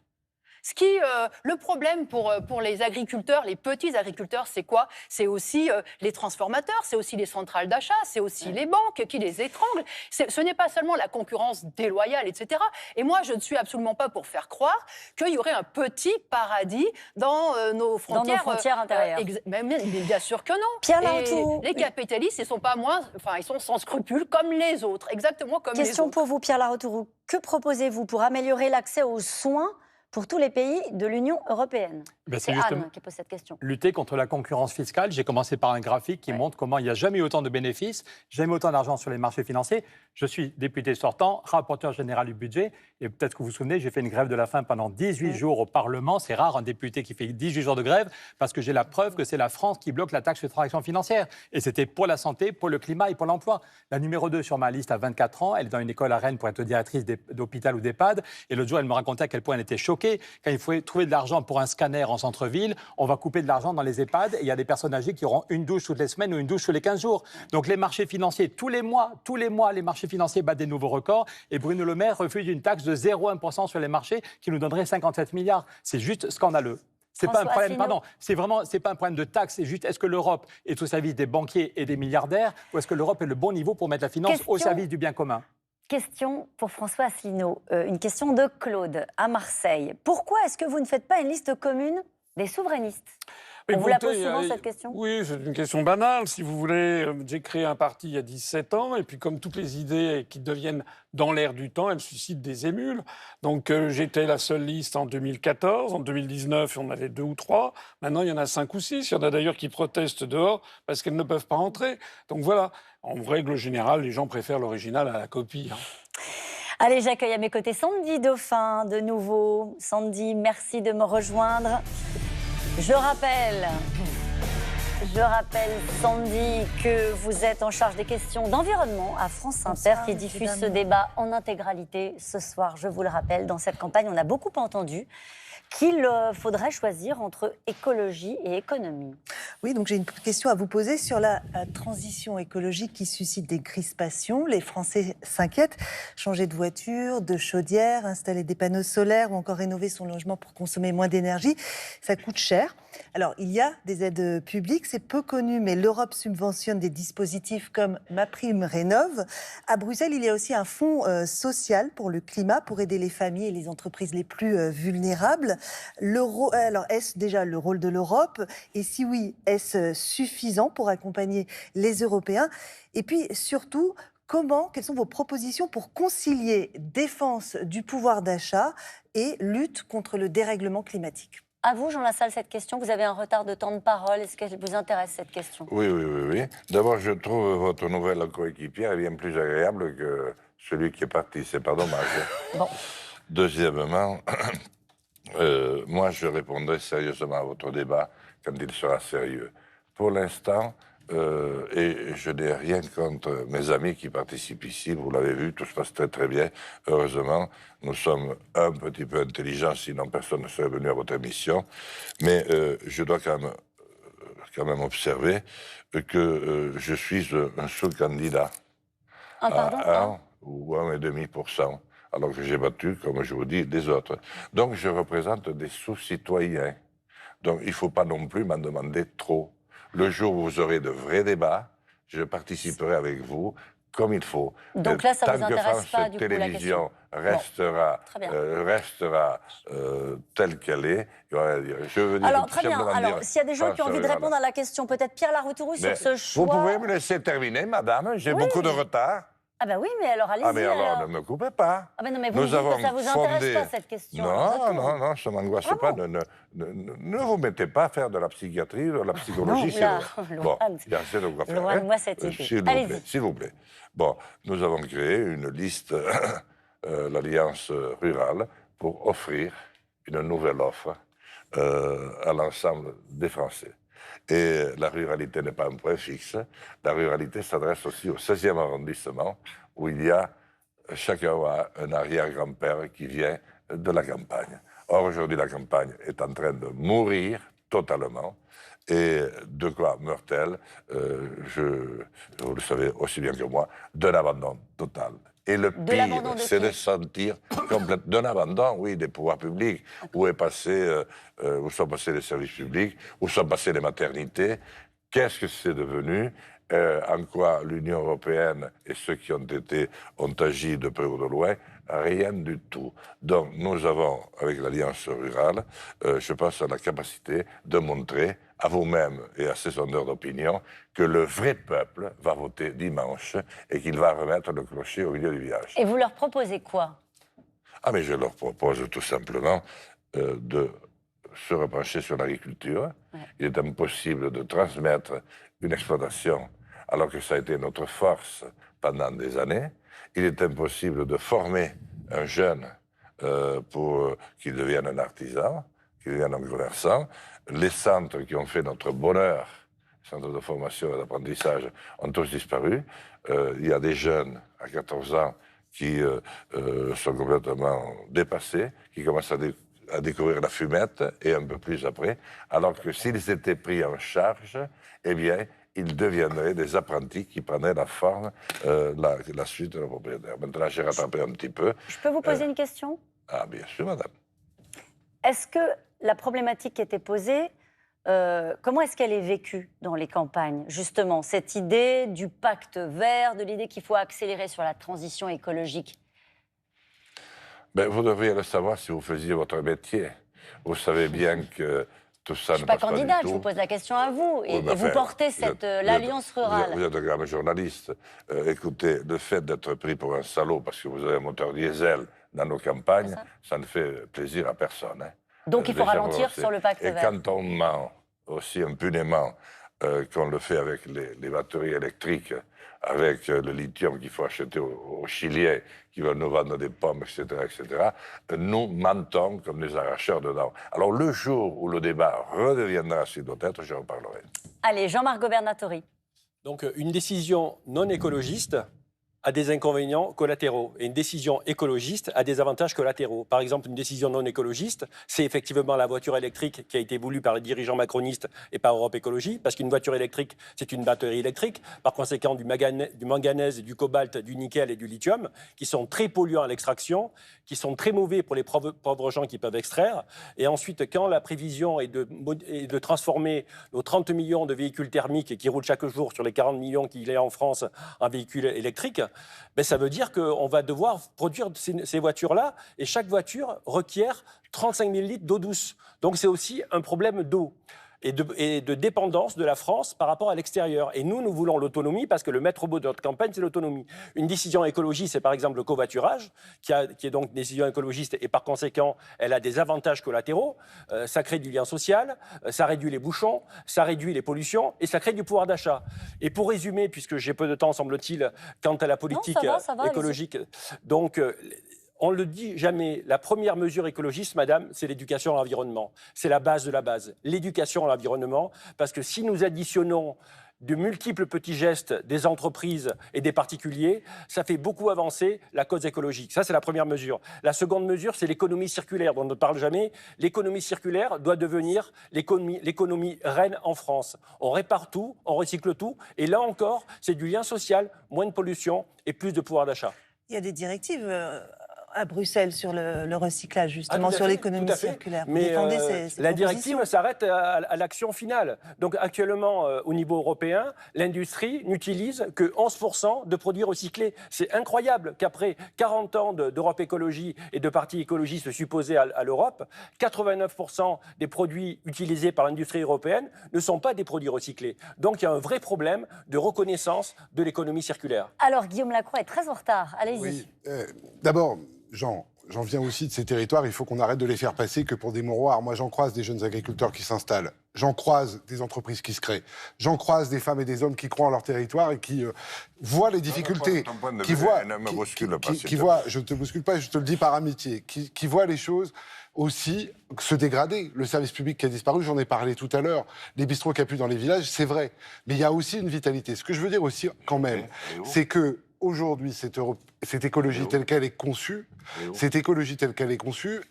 Le problème pour les agriculteurs, les petits agriculteurs, c'est quoi? C'est aussi les transformateurs, c'est aussi les centrales d'achat, c'est aussi les banques qui les étranglent. Ce n'est pas seulement la concurrence déloyale, etc. Et moi, je ne suis absolument pas pour faire croire qu'il y aurait un petit paradis dans nos frontières. Dans nos frontières intérieures. Mais bien sûr que non. Pierre Laroutourou. Les capitalistes, ils sont pas moins, ils sont sans scrupules comme les autres, exactement comme les autres. Question pour vous, Pierre Laroutourou. Que proposez-vous pour améliorer l'accès aux soins pour tous les pays de l'Union européenne? C'est Anne qui pose cette question. Lutter contre la concurrence fiscale. J'ai commencé par un graphique qui montre comment il n'y a jamais eu autant de bénéfices, jamais autant d'argent sur les marchés financiers. Je suis député sortant, rapporteur général du budget, et peut-être que vous vous souvenez, j'ai fait une grève de la faim pendant 18 jours au Parlement. C'est rare un député qui fait 18 jours de grève, parce que j'ai la preuve que c'est la France qui bloque la taxe sur les transactions financières. Et c'était pour la santé, pour le climat et pour l'emploi. La numéro 2 sur ma liste a 24 ans, elle est dans une école à Rennes pour être directrice d'hôpital ou d'EHPAD, et l'autre jour, elle me racontait à quel point elle était choquée. Quand il faut trouver de l'argent pour un scanner en centre-ville, on va couper de l'argent dans les EHPAD et il y a des personnes âgées qui auront une douche toutes les semaines ou une douche tous les 15 jours. Donc les marchés financiers, tous les mois, les marchés financiers battent des nouveaux records et Bruno Le Maire refuse une taxe de 0,1% sur les marchés qui nous donnerait 57 milliards. C'est juste scandaleux. C'est pas un problème, pardon, c'est pas un problème de taxe, c'est juste est-ce que l'Europe est au service des banquiers et des milliardaires ou est-ce que l'Europe est le bon niveau pour mettre la finance au service du bien commun? Question pour François Asselineau, une question de Claude à Marseille. Pourquoi est-ce que vous ne faites pas une liste commune des souverainistes? On vous la pose souvent, cette question? Oui, c'est une question banale. Si vous voulez, j'ai créé un parti il y a 17 ans, et puis comme toutes les idées qui deviennent dans l'air du temps, elles suscitent des émules. Donc j'étais la seule liste en 2014, en 2019, on avait 2 ou 3. Maintenant, il y en a 5 ou 6. Il y en a d'ailleurs qui protestent dehors parce qu'elles ne peuvent pas entrer. Donc voilà, en règle générale, les gens préfèrent l'original à la copie. Allez, j'accueille à mes côtés Sandy Dauphin, de nouveau. Sandy, merci de me rejoindre. Je rappelle Je rappelle, Sandy, que vous êtes en charge des questions d'environnement à France Inter, Bonsoir, qui diffuse mesdames. ce débat en intégralité ce soir. Je vous le rappelle, dans cette campagne, on a beaucoup entendu qu'il faudrait choisir entre écologie et économie. Oui, donc j'ai une question à vous poser sur la transition écologique qui suscite des crispations. Les Français s'inquiètent. Changer de voiture, de chaudière, installer des panneaux solaires ou encore rénover son logement pour consommer moins d'énergie, ça coûte cher. Alors, il y a des aides publiques, c'est peu connu, mais l'Europe subventionne des dispositifs comme MaPrimeRénov'. À Bruxelles, il y a aussi un fonds social pour le climat, pour aider les familles et les entreprises les plus vulnérables. Alors, est-ce déjà le rôle de l'Europe? Et si oui, est-ce suffisant pour accompagner les Européens? Et puis, surtout, quelles sont vos propositions pour concilier défense du pouvoir d'achat et lutte contre le dérèglement climatique? À vous, Jean Lassalle, cette question. Vous avez un retard de temps de parole. Est-ce qu'elle vous intéresse, cette question? Oui. D'abord, je trouve votre nouvelle coéquipière bien plus agréable que celui qui est parti. C'est pas dommage. Bon. Deuxièmement, moi, je répondrai sérieusement à votre débat quand il sera sérieux. Pour l'instant, et je n'ai rien contre mes amis qui participent ici, vous l'avez vu, tout se passe très très bien, heureusement. Nous sommes un petit peu intelligents, sinon personne ne serait venu à votre émission. Mais je dois quand même observer que je suis un sous-candidat à 1 ou 1,5%, alors que j'ai battu, comme je vous dis, des autres. Donc je représente des sous-citoyens. Donc il ne faut pas non plus m'en demander trop. Le jour où vous aurez de vrais débats, je participerai avec vous comme il faut. Donc là, ça ne vous Tant que intéresse France pas, du coup, la Télévisions question. restera telle qu'elle est, je veux dire, Alors, tout très bien. simplement Alors, dire, s'il y a des gens qui ont envie de voilà. répondre à la question, peut-être Pierre Laroutourou sur Mais ce choix... vous pouvez me laisser terminer, madame, j'ai beaucoup de retard. Ah ben oui, mais alors allez-y. Ah mais alors, ne me coupez pas. Ah ben non, mais vous Nous me dites avons que ça ne vous fondé... intéresse pas, cette question. alors, Non, ça ne m'angoisse pas. Ne vous mettez pas à faire de la psychiatrie, de la psychologie. Non, Bon, il y a assez de quoi faire. Loin-moi cette idée. S'il vous plaît. Bon, nous avons créé une liste, l'Alliance rurale, pour offrir une nouvelle offre à l'ensemble des Français. Et la ruralité n'est pas un point fixe. La ruralité s'adresse aussi au 16e arrondissement, où il y a, chacun a un arrière-grand-père qui vient de la campagne. Or, aujourd'hui, la campagne est en train de mourir totalement. Et de quoi meurt-elle? Vous le savez aussi bien que moi, d'un abandon total. Et le pire, c'est de sentir complètement d'un abandon, oui, des pouvoirs publics. Où sont passés les services publics? Où sont passées les maternités? Qu'est-ce que c'est devenu? En quoi l'Union européenne et ceux qui ont agi de près ou de loin? Rien du tout. Donc nous avons, avec l'Alliance rurale, je pense à la capacité de montrer à vous-même et à ces sondeurs d'opinion que le vrai peuple va voter dimanche et qu'il va remettre le clocher au milieu du village. Et vous leur proposez quoi? Ah mais je leur propose tout simplement de se repencher sur l'agriculture. Ouais. Il est impossible de transmettre une exploitation alors que ça a été notre force pendant des années. Il est impossible de former un jeune pour qu'il devienne un artisan, qu'il devienne un commerçant. Les centres qui ont fait notre bonheur, les centres de formation et d'apprentissage, ont tous disparu. Il y a des jeunes à 14 ans qui sont complètement dépassés, qui commencent à découvrir la fumette, et un peu plus après, alors que s'ils étaient pris en charge, eh bien, ils deviendraient des apprentis qui prendraient la forme, la suite de leur propriétaire. Maintenant, j'ai rattrapé un petit peu. Je peux vous poser une question? Ah, bien sûr, madame. Est-ce que la problématique qui était posée, comment est-ce qu'elle est vécue dans les campagnes? Justement, cette idée du pacte vert, de l'idée qu'il faut accélérer sur la transition écologique. Ben, vous devriez le savoir si vous faisiez votre métier. Vous savez bien que tout ça ne passe pas du tout. Je ne suis pas candidate, je vous pose la question à vous. Et, oui, vous portez l'Alliance rurale. Vous êtes un grand journaliste. Écoutez, le fait d'être pris pour un salaud parce que vous avez un moteur diesel dans nos campagnes, ça ne fait plaisir à personne. Hein. Donc il faut ralentir sur le pacte vert. Et quand on ment aussi impunément qu'on le fait avec les batteries électriques, avec le lithium qu'il faut acheter aux Chiliens, qui veulent nous vendre des pommes, etc., etc., nous mentons comme des arracheurs de dents. Alors, le jour où le débat redeviendra s'il doit être, je reparlerai. Allez, Jean-Marc Gobernatori. Donc, une décision non écologiste a des inconvénients collatéraux. Et une décision écologiste a des avantages collatéraux. Par exemple, une décision non écologiste, c'est effectivement la voiture électrique qui a été voulue par les dirigeants macronistes et par Europe Écologie, parce qu'une voiture électrique, c'est une batterie électrique, par conséquent du manganèse, du cobalt, du nickel et du lithium, qui sont très polluants à l'extraction, qui sont très mauvais pour les pauvres gens qui peuvent extraire. Et ensuite, quand la prévision est de transformer nos 30 millions de véhicules thermiques qui roulent chaque jour sur les 40 millions qu'il y a en France en véhicules électriques, ben ça veut dire qu'on va devoir produire ces voitures-là, et chaque voiture requiert 35 000 litres d'eau douce. Donc c'est aussi un problème d'eau et de dépendance de la France par rapport à l'extérieur. Et nous voulons l'autonomie, parce que le maître mot de notre campagne, c'est l'autonomie. Une décision écologique, c'est par exemple le covoiturage, qui est donc une décision écologiste, et par conséquent, elle a des avantages collatéraux. Ça crée du lien social, ça réduit les bouchons, ça réduit les pollutions, et ça crée du pouvoir d'achat. Et pour résumer, puisque j'ai peu de temps, semble-t-il, quant à la politique ça va, écologique, donc... on ne le dit jamais, la première mesure écologiste, madame, c'est l'éducation à l'environnement. C'est la base de la base, l'éducation à l'environnement, parce que si nous additionnons de multiples petits gestes des entreprises et des particuliers, ça fait beaucoup avancer la cause écologique. Ça, c'est la première mesure. La seconde mesure, c'est l'économie circulaire, dont on ne parle jamais. L'économie circulaire doit devenir l'économie reine en France. On répare tout, on recycle tout, et là encore, c'est du lien social, moins de pollution et plus de pouvoir d'achat. Il y a des directives à Bruxelles sur le recyclage, justement, sur l'économie circulaire. Mais ces la directive s'arrête à l'action finale. Donc actuellement, au niveau européen, l'industrie n'utilise que 11% de produits recyclés. C'est incroyable qu'après 40 ans d'Europe Écologie et de partis écologistes supposés à l'Europe, 89% des produits utilisés par l'industrie européenne ne sont pas des produits recyclés. Donc il y a un vrai problème de reconnaissance de l'économie circulaire. Alors, Guillaume Lacroix est très en retard. Allez-y. Oui. D'abord, j'en viens aussi de ces territoires, il faut qu'on arrête de les faire passer que pour des mouroirs. Moi, j'en croise des jeunes agriculteurs qui s'installent, j'en croise des entreprises qui se créent, j'en croise des femmes et des hommes qui croient en leur territoire et qui voient les difficultés, qui voient, je ne te bouscule pas, je te le dis par amitié, qui voient les choses aussi se dégrader. Le service public qui a disparu, j'en ai parlé tout à l'heure, les bistrots capus dans les villages, c'est vrai, mais il y a aussi une vitalité. Ce que je veux dire aussi, quand même, c'est que aujourd'hui, cette écologie telle qu'elle est conçue,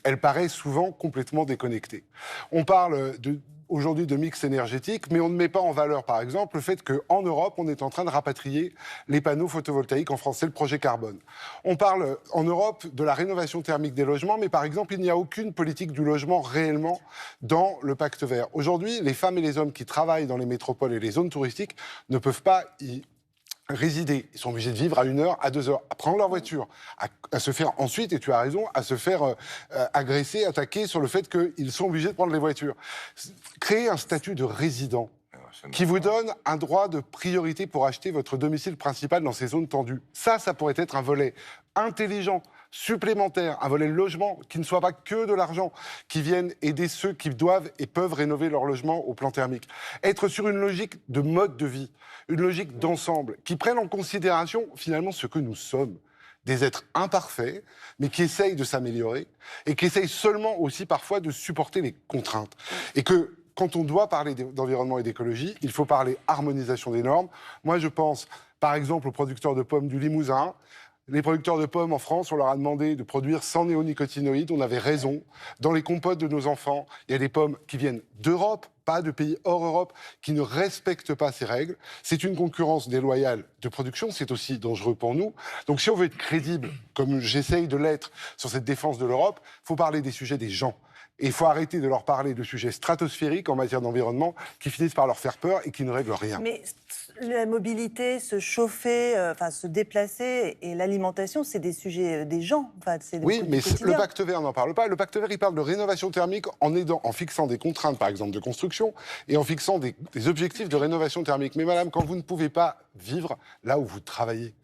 elle paraît souvent complètement déconnectée. On parle aujourd'hui de mix énergétique, mais on ne met pas en valeur, par exemple, le fait qu'en Europe, on est en train de rapatrier les panneaux photovoltaïques en France. C'est le projet carbone. On parle en Europe de la rénovation thermique des logements, mais par exemple, il n'y a aucune politique du logement réellement dans le pacte vert. Aujourd'hui, les femmes et les hommes qui travaillent dans les métropoles et les zones touristiques ne peuvent pas y résider. Ils sont obligés de vivre à 1 heure, à 2 heures, à prendre leur voiture, à se faire ensuite, et tu as raison, à se faire agresser, attaquer sur le fait qu'ils sont obligés de prendre les voitures. Créer un statut de résident qui vous donne un droit de priorité pour acheter votre domicile principal dans ces zones tendues. Ça pourrait être un volet intelligent, supplémentaire, un volet logement qui ne soit pas que de l'argent, qui vienne aider ceux qui doivent et peuvent rénover leur logement au plan thermique. Être sur une logique de mode de vie, une logique d'ensemble, qui prenne en considération finalement ce que nous sommes. Des êtres imparfaits, mais qui essayent de s'améliorer, et qui essayent seulement aussi parfois de supporter les contraintes. Et que quand on doit parler d'environnement et d'écologie, il faut parler harmonisation des normes. Moi, je pense, par exemple, aux producteurs de pommes du Limousin. Les producteurs de pommes en France, on leur a demandé de produire sans néonicotinoïdes. On avait raison. Dans les compotes de nos enfants, il y a des pommes qui viennent d'Europe, pas de pays hors Europe, qui ne respectent pas ces règles. C'est une concurrence déloyale de production, c'est aussi dangereux pour nous. Donc si on veut être crédible, comme j'essaye de l'être sur cette défense de l'Europe, il faut parler des sujets des gens. Et il faut arrêter de leur parler de sujets stratosphériques en matière d'environnement qui finissent par leur faire peur et qui ne règlent rien. Mais la mobilité, se chauffer, se déplacer et l'alimentation, c'est des sujets des gens. Oui, mais le pacte vert n'en parle pas. Le pacte vert, il parle de rénovation thermique en fixant des contraintes, par exemple, de construction et en fixant des objectifs de rénovation thermique. Mais madame, quand vous ne pouvez pas vivre là où vous travaillez,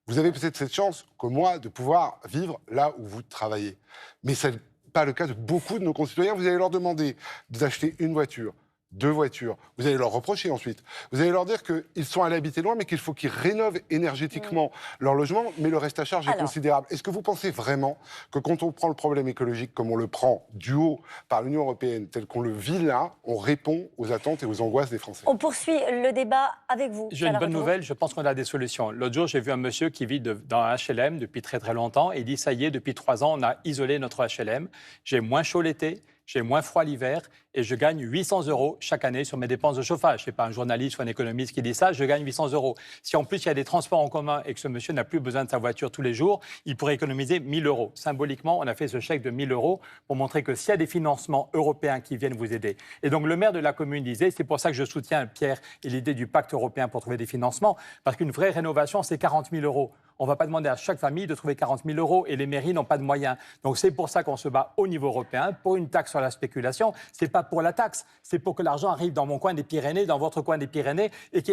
vous avez peut-être cette chance, comme moi, de pouvoir vivre là où vous travaillez. Mais ça pas le cas de beaucoup de nos concitoyens. Vous allez leur demander d'acheter une voiture, 2 voitures. Vous allez leur reprocher ensuite. Vous allez leur dire qu'ils sont allés habiter loin, mais qu'il faut qu'ils rénovent énergétiquement leur logement, mais le reste à charge est considérable. Est-ce que vous pensez vraiment que quand on prend le problème écologique comme on le prend du haut par l'Union européenne, tel qu'on le vit là, on répond aux attentes et aux angoisses des Français? On poursuit le débat avec vous. J'ai une bonne nouvelle, je pense qu'on a des solutions. L'autre jour, j'ai vu un monsieur qui vit dans un HLM depuis très très longtemps et il dit, ça y est, depuis 3 ans, on a isolé notre HLM. J'ai moins chaud l'été, j'ai moins froid l'hiver et je gagne 800 € chaque année sur mes dépenses de chauffage. Ce n'est pas un journaliste ou un économiste qui dit ça, je gagne 800 €. Si en plus il y a des transports en commun et que ce monsieur n'a plus besoin de sa voiture tous les jours, il pourrait économiser 1 000 €. Symboliquement, on a fait ce chèque de 1 000 € pour montrer que s'il y a des financements européens qui viennent vous aider. Et donc le maire de la commune disait, c'est pour ça que je soutiens Pierre et l'idée du pacte européen pour trouver des financements, parce qu'une vraie rénovation, c'est 40 000 €. On ne va pas demander à chaque famille de trouver 40 000 € et les mairies n'ont pas de moyens. Donc c'est pour ça qu'on se bat au niveau européen pour une taxe sur la spéculation. Ce n'est pas pour la taxe, c'est pour que l'argent arrive dans mon coin des Pyrénées, dans votre coin des Pyrénées, et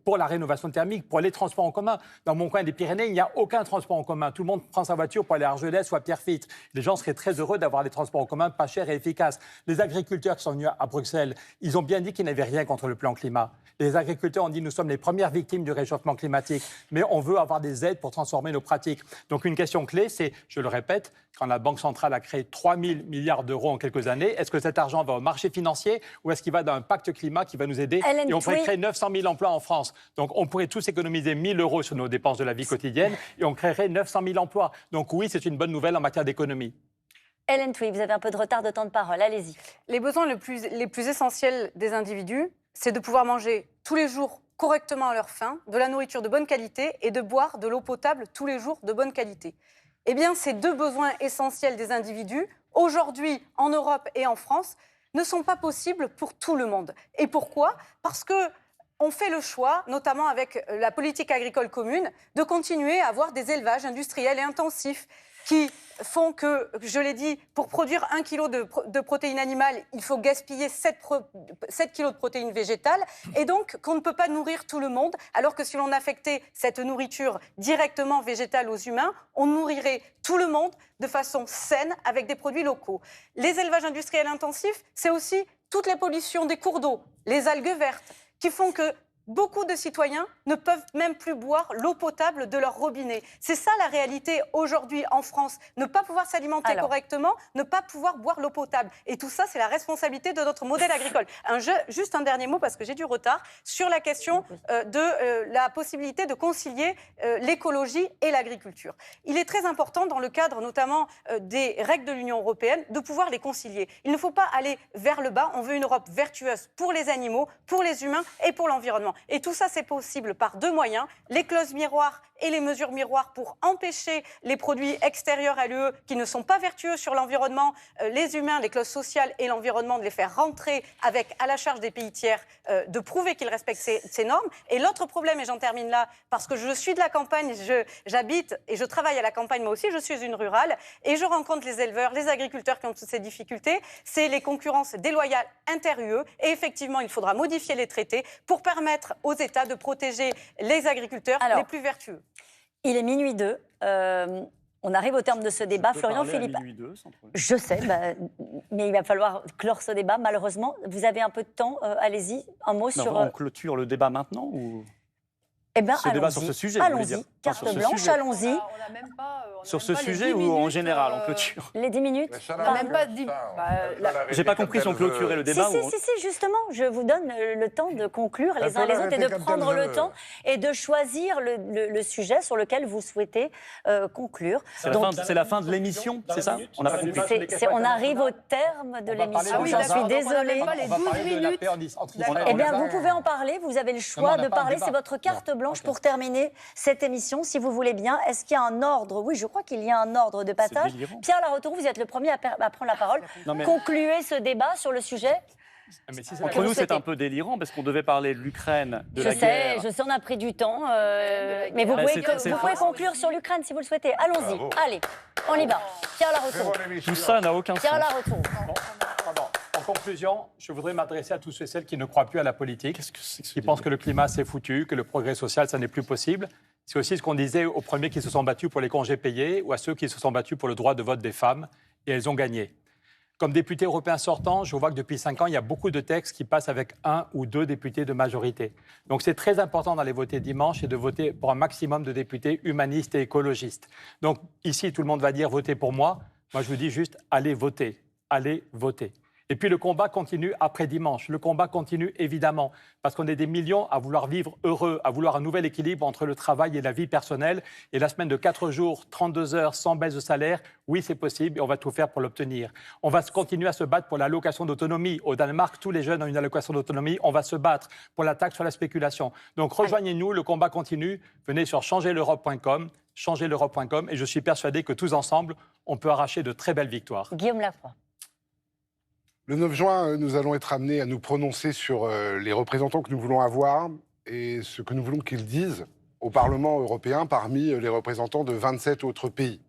pour la rénovation thermique, pour les transports en commun. Dans mon coin des Pyrénées, il n'y a aucun transport en commun. Tout le monde prend sa voiture pour aller à Argelès ou à Pierrefitte. Les gens seraient très heureux d'avoir des transports en commun pas chers et efficaces. Les agriculteurs qui sont venus à Bruxelles, ils ont bien dit qu'ils n'avaient rien contre le plan climat. Les agriculteurs ont dit nous sommes les premières victimes du réchauffement climatique, mais on veut avoir des aides pour transformer nos pratiques. Donc une question clé, c'est, je le répète, quand la Banque centrale a créé 3 000 milliards d'euros en quelques années, est-ce que cet argent va au marché financier ou est-ce qu'il va dans un pacte climat qui va nous aider? Et on pourrait créer 900 000 emplois en France. Donc on pourrait tous économiser 1 000 € sur nos dépenses de la vie quotidienne et on créerait 900 000 emplois. Donc oui, c'est une bonne nouvelle en matière d'économie. Hélène Thuy, vous avez un peu de retard de temps de parole, allez-y. Les besoins les plus essentiels des individus, c'est de pouvoir manger tous les jours correctement à leur faim, de la nourriture de bonne qualité et de boire de l'eau potable tous les jours de bonne qualité. Eh bien, ces 2 besoins essentiels des individus, aujourd'hui en Europe et en France, ne sont pas possibles pour tout le monde. Et pourquoi? Parce qu'on fait le choix, notamment avec la politique agricole commune, de continuer à avoir des élevages industriels et intensifs qui font que, je l'ai dit, pour produire 1 kg de protéines animales, il faut gaspiller 7 kg de protéines végétales, et donc qu'on ne peut pas nourrir tout le monde, alors que si l'on affectait cette nourriture directement végétale aux humains, on nourrirait tout le monde de façon saine avec des produits locaux. Les élevages industriels intensifs, c'est aussi toutes les pollutions des cours d'eau, les algues vertes, qui font que beaucoup de citoyens ne peuvent même plus boire l'eau potable de leur robinet. C'est ça la réalité aujourd'hui en France. Ne pas pouvoir s'alimenter correctement, ne pas pouvoir boire l'eau potable. Et tout ça, c'est la responsabilité de notre modèle agricole. Juste un dernier mot, parce que j'ai du retard, sur la question de la possibilité de concilier l'écologie et l'agriculture. Il est très important, dans le cadre notamment des règles de l'Union européenne, de pouvoir les concilier. Il ne faut pas aller vers le bas. On veut une Europe vertueuse pour les animaux, pour les humains et pour l'environnement. Et tout ça, c'est possible par 2 moyens, les clauses miroirs et les mesures miroirs pour empêcher les produits extérieurs à l'UE qui ne sont pas vertueux sur l'environnement, les humains, les clauses sociales et l'environnement, de les faire rentrer avec à la charge des pays tiers, de prouver qu'ils respectent ces normes. Et l'autre problème, et j'en termine là, parce que je suis de la campagne, j'habite et je travaille à la campagne, moi aussi je suis une rurale, et je rencontre les éleveurs, les agriculteurs qui ont toutes ces difficultés, c'est les concurrences déloyales inter-UE, et effectivement il faudra modifier les traités pour permettre aux États de protéger les agriculteurs les plus vertueux. Il est minuit 2. On arrive au terme de ce débat. Florian Philippot. Je sais, mais il va falloir clore ce débat, malheureusement. Vous avez un peu de temps, allez-y. Un mot sur... On clôture le débat maintenant ou... Eh bien, ce débat sur ce sujet, allons-y, carte blanche, allons-y. Sur ce sujet ou en général, en clôture? Les 10 minutes. On n'a même pas 10 J'ai pas compris si on clôturait le débat. Si, justement, je vous donne le temps de conclure les uns les autres et de prendre le temps et de choisir le sujet sur lequel vous souhaitez conclure. C'est la fin de l'émission, c'est ça? On n'a pas compris. On arrive au terme de l'émission, j'en suis désolée. Eh bien, vous pouvez en parler, vous avez le choix de parler, c'est votre carte blanche pour terminer cette émission, si vous voulez bien. Est-ce qu'il y a un ordre? Oui, je crois qu'il y a un ordre de passage. Pierre Larretour, vous êtes le premier à prendre la parole. Concluez ce débat sur le sujet. Entre nous, c'est un peu délirant parce qu'on devait parler de l'Ukraine, de la guerre. Je sais, on a pris du temps. Mais vous pouvez conclure sur l'Ukraine si vous le souhaitez. Allons-y. Allez, on y va. Pierre Larretour. Tout ça n'a aucun sens. Pierre Larretour. En conclusion, je voudrais m'adresser à tous ceux et celles qui ne croient plus à la politique, qui pensent que le climat c'est foutu, que le progrès social ça n'est plus possible. C'est aussi ce qu'on disait aux premiers qui se sont battus pour les congés payés ou à ceux qui se sont battus pour le droit de vote des femmes, et elles ont gagné. Comme député européen sortant, je vois que depuis 5 ans, il y a beaucoup de textes qui passent avec 1 ou 2 députés de majorité. Donc c'est très important d'aller voter dimanche et de voter pour un maximum de députés humanistes et écologistes. Donc ici, tout le monde va dire votez pour moi. Moi, je vous dis juste allez voter, allez voter. Et puis le combat continue après dimanche. Le combat continue évidemment parce qu'on est des millions à vouloir vivre heureux, à vouloir un nouvel équilibre entre le travail et la vie personnelle. Et la semaine de 4 jours, 32 heures, sans baisse de salaire, oui, c'est possible et on va tout faire pour l'obtenir. On va continuer à se battre pour l'allocation d'autonomie. Au Danemark, tous les jeunes ont une allocation d'autonomie. On va se battre pour la taxe sur la spéculation. Donc rejoignez-nous, le combat continue. Venez sur changerl'Europe.com, changerl'Europe.com et je suis persuadé que tous ensemble, on peut arracher de très belles victoires. Guillaume Lafroy. Le 9 juin, nous allons être amenés à nous prononcer sur les représentants que nous voulons avoir et ce que nous voulons qu'ils disent au Parlement européen parmi les représentants de 27 autres pays.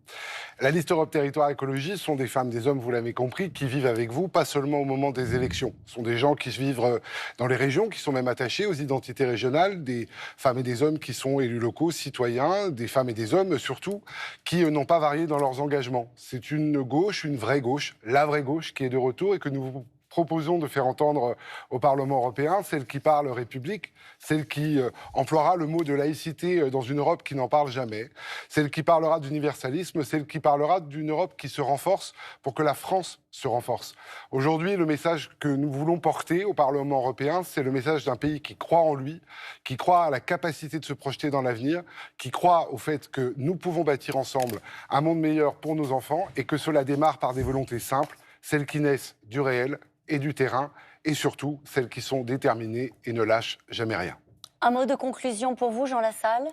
La liste Europe Territoire Écologie sont des femmes, des hommes, vous l'avez compris, qui vivent avec vous, pas seulement au moment des élections. Ce sont des gens qui vivent dans les régions, qui sont même attachés aux identités régionales, des femmes et des hommes qui sont élus locaux, citoyens, des femmes et des hommes surtout, qui n'ont pas varié dans leurs engagements. C'est une gauche, une vraie gauche, la vraie gauche qui est de retour et que nous vous proposons de faire entendre au Parlement européen, celle qui parle République, celle qui emploiera le mot de laïcité dans une Europe qui n'en parle jamais, celle qui parlera d'universalisme, celle qui parlera d'une Europe qui se renforce pour que la France se renforce. Aujourd'hui, le message que nous voulons porter au Parlement européen, c'est le message d'un pays qui croit en lui, qui croit à la capacité de se projeter dans l'avenir, qui croit au fait que nous pouvons bâtir ensemble un monde meilleur pour nos enfants et que cela démarre par des volontés simples, celles qui naissent du réel et du terrain, et surtout celles qui sont déterminées et ne lâchent jamais rien. Un mot de conclusion pour vous, Jean Lassalle?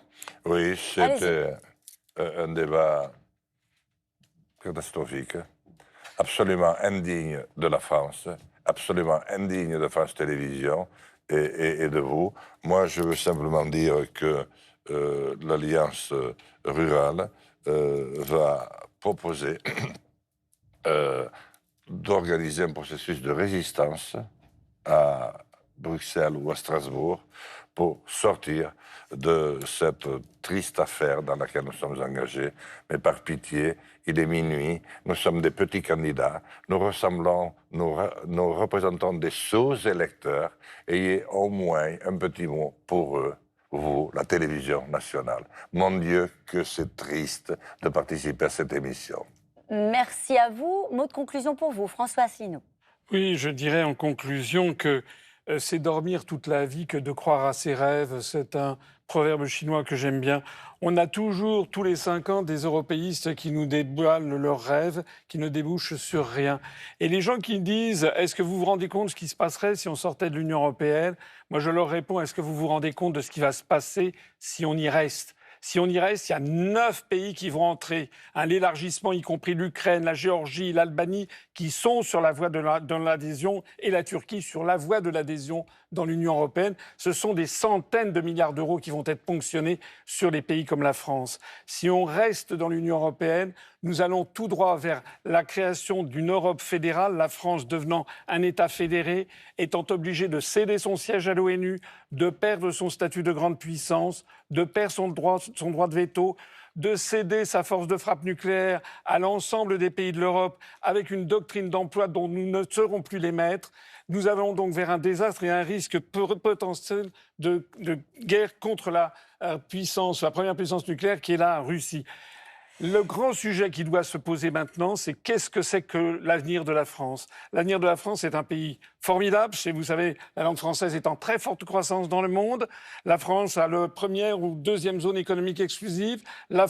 Oui, c'était un débat catastrophique, absolument indigne de la France, absolument indigne de France Télévisions et de vous. Moi, je veux simplement dire que l'Alliance rurale va proposer d'organiser un processus de résistance à Bruxelles ou à Strasbourg pour sortir de cette triste affaire dans laquelle nous sommes engagés. Mais par pitié, il est minuit, nous sommes des petits candidats, nous représentons des sous-électeurs. Ayez au moins un petit mot pour eux, vous, la télévision nationale. Mon Dieu, que c'est triste de participer à cette émission. Merci à vous. Mot de conclusion pour vous, François Asselineau. Oui, je dirais en conclusion que c'est dormir toute la vie que de croire à ses rêves. C'est un proverbe chinois que j'aime bien. On a toujours, tous les 5 ans, des européistes qui nous dévoilent leurs rêves, qui ne débouchent sur rien. Et les gens qui disent « Est-ce que vous vous rendez compte de ce qui se passerait si on sortait de l'Union européenne ?» Moi, je leur réponds « Est-ce que vous vous rendez compte de ce qui va se passer si on y reste ?» Si on y reste, il y a 9 pays qui vont entrer. L'élargissement, y compris l'Ukraine, la Géorgie, l'Albanie, qui sont sur la voie de l'adhésion, et la Turquie sur la voie de l'adhésion dans l'Union européenne. Ce sont des centaines de milliards d'euros qui vont être ponctionnés sur les pays comme la France. Si on reste dans l'Union européenne, nous allons tout droit vers la création d'une Europe fédérale, la France devenant un État fédéré, étant obligée de céder son siège à l'ONU, de perdre son statut de grande puissance, de perdre son droit de veto, de céder sa force de frappe nucléaire à l'ensemble des pays de l'Europe avec une doctrine d'emploi dont nous ne serons plus les maîtres. Nous allons donc vers un désastre et un risque potentiel de guerre contre la première puissance nucléaire qui est la Russie. Le grand sujet qui doit se poser maintenant, c'est qu'est-ce que c'est que l'avenir de la France? L'avenir de la France est un pays formidable. Vous savez, la langue française est en très forte croissance dans le monde. La France a la première ou deuxième zone économique exclusive. Il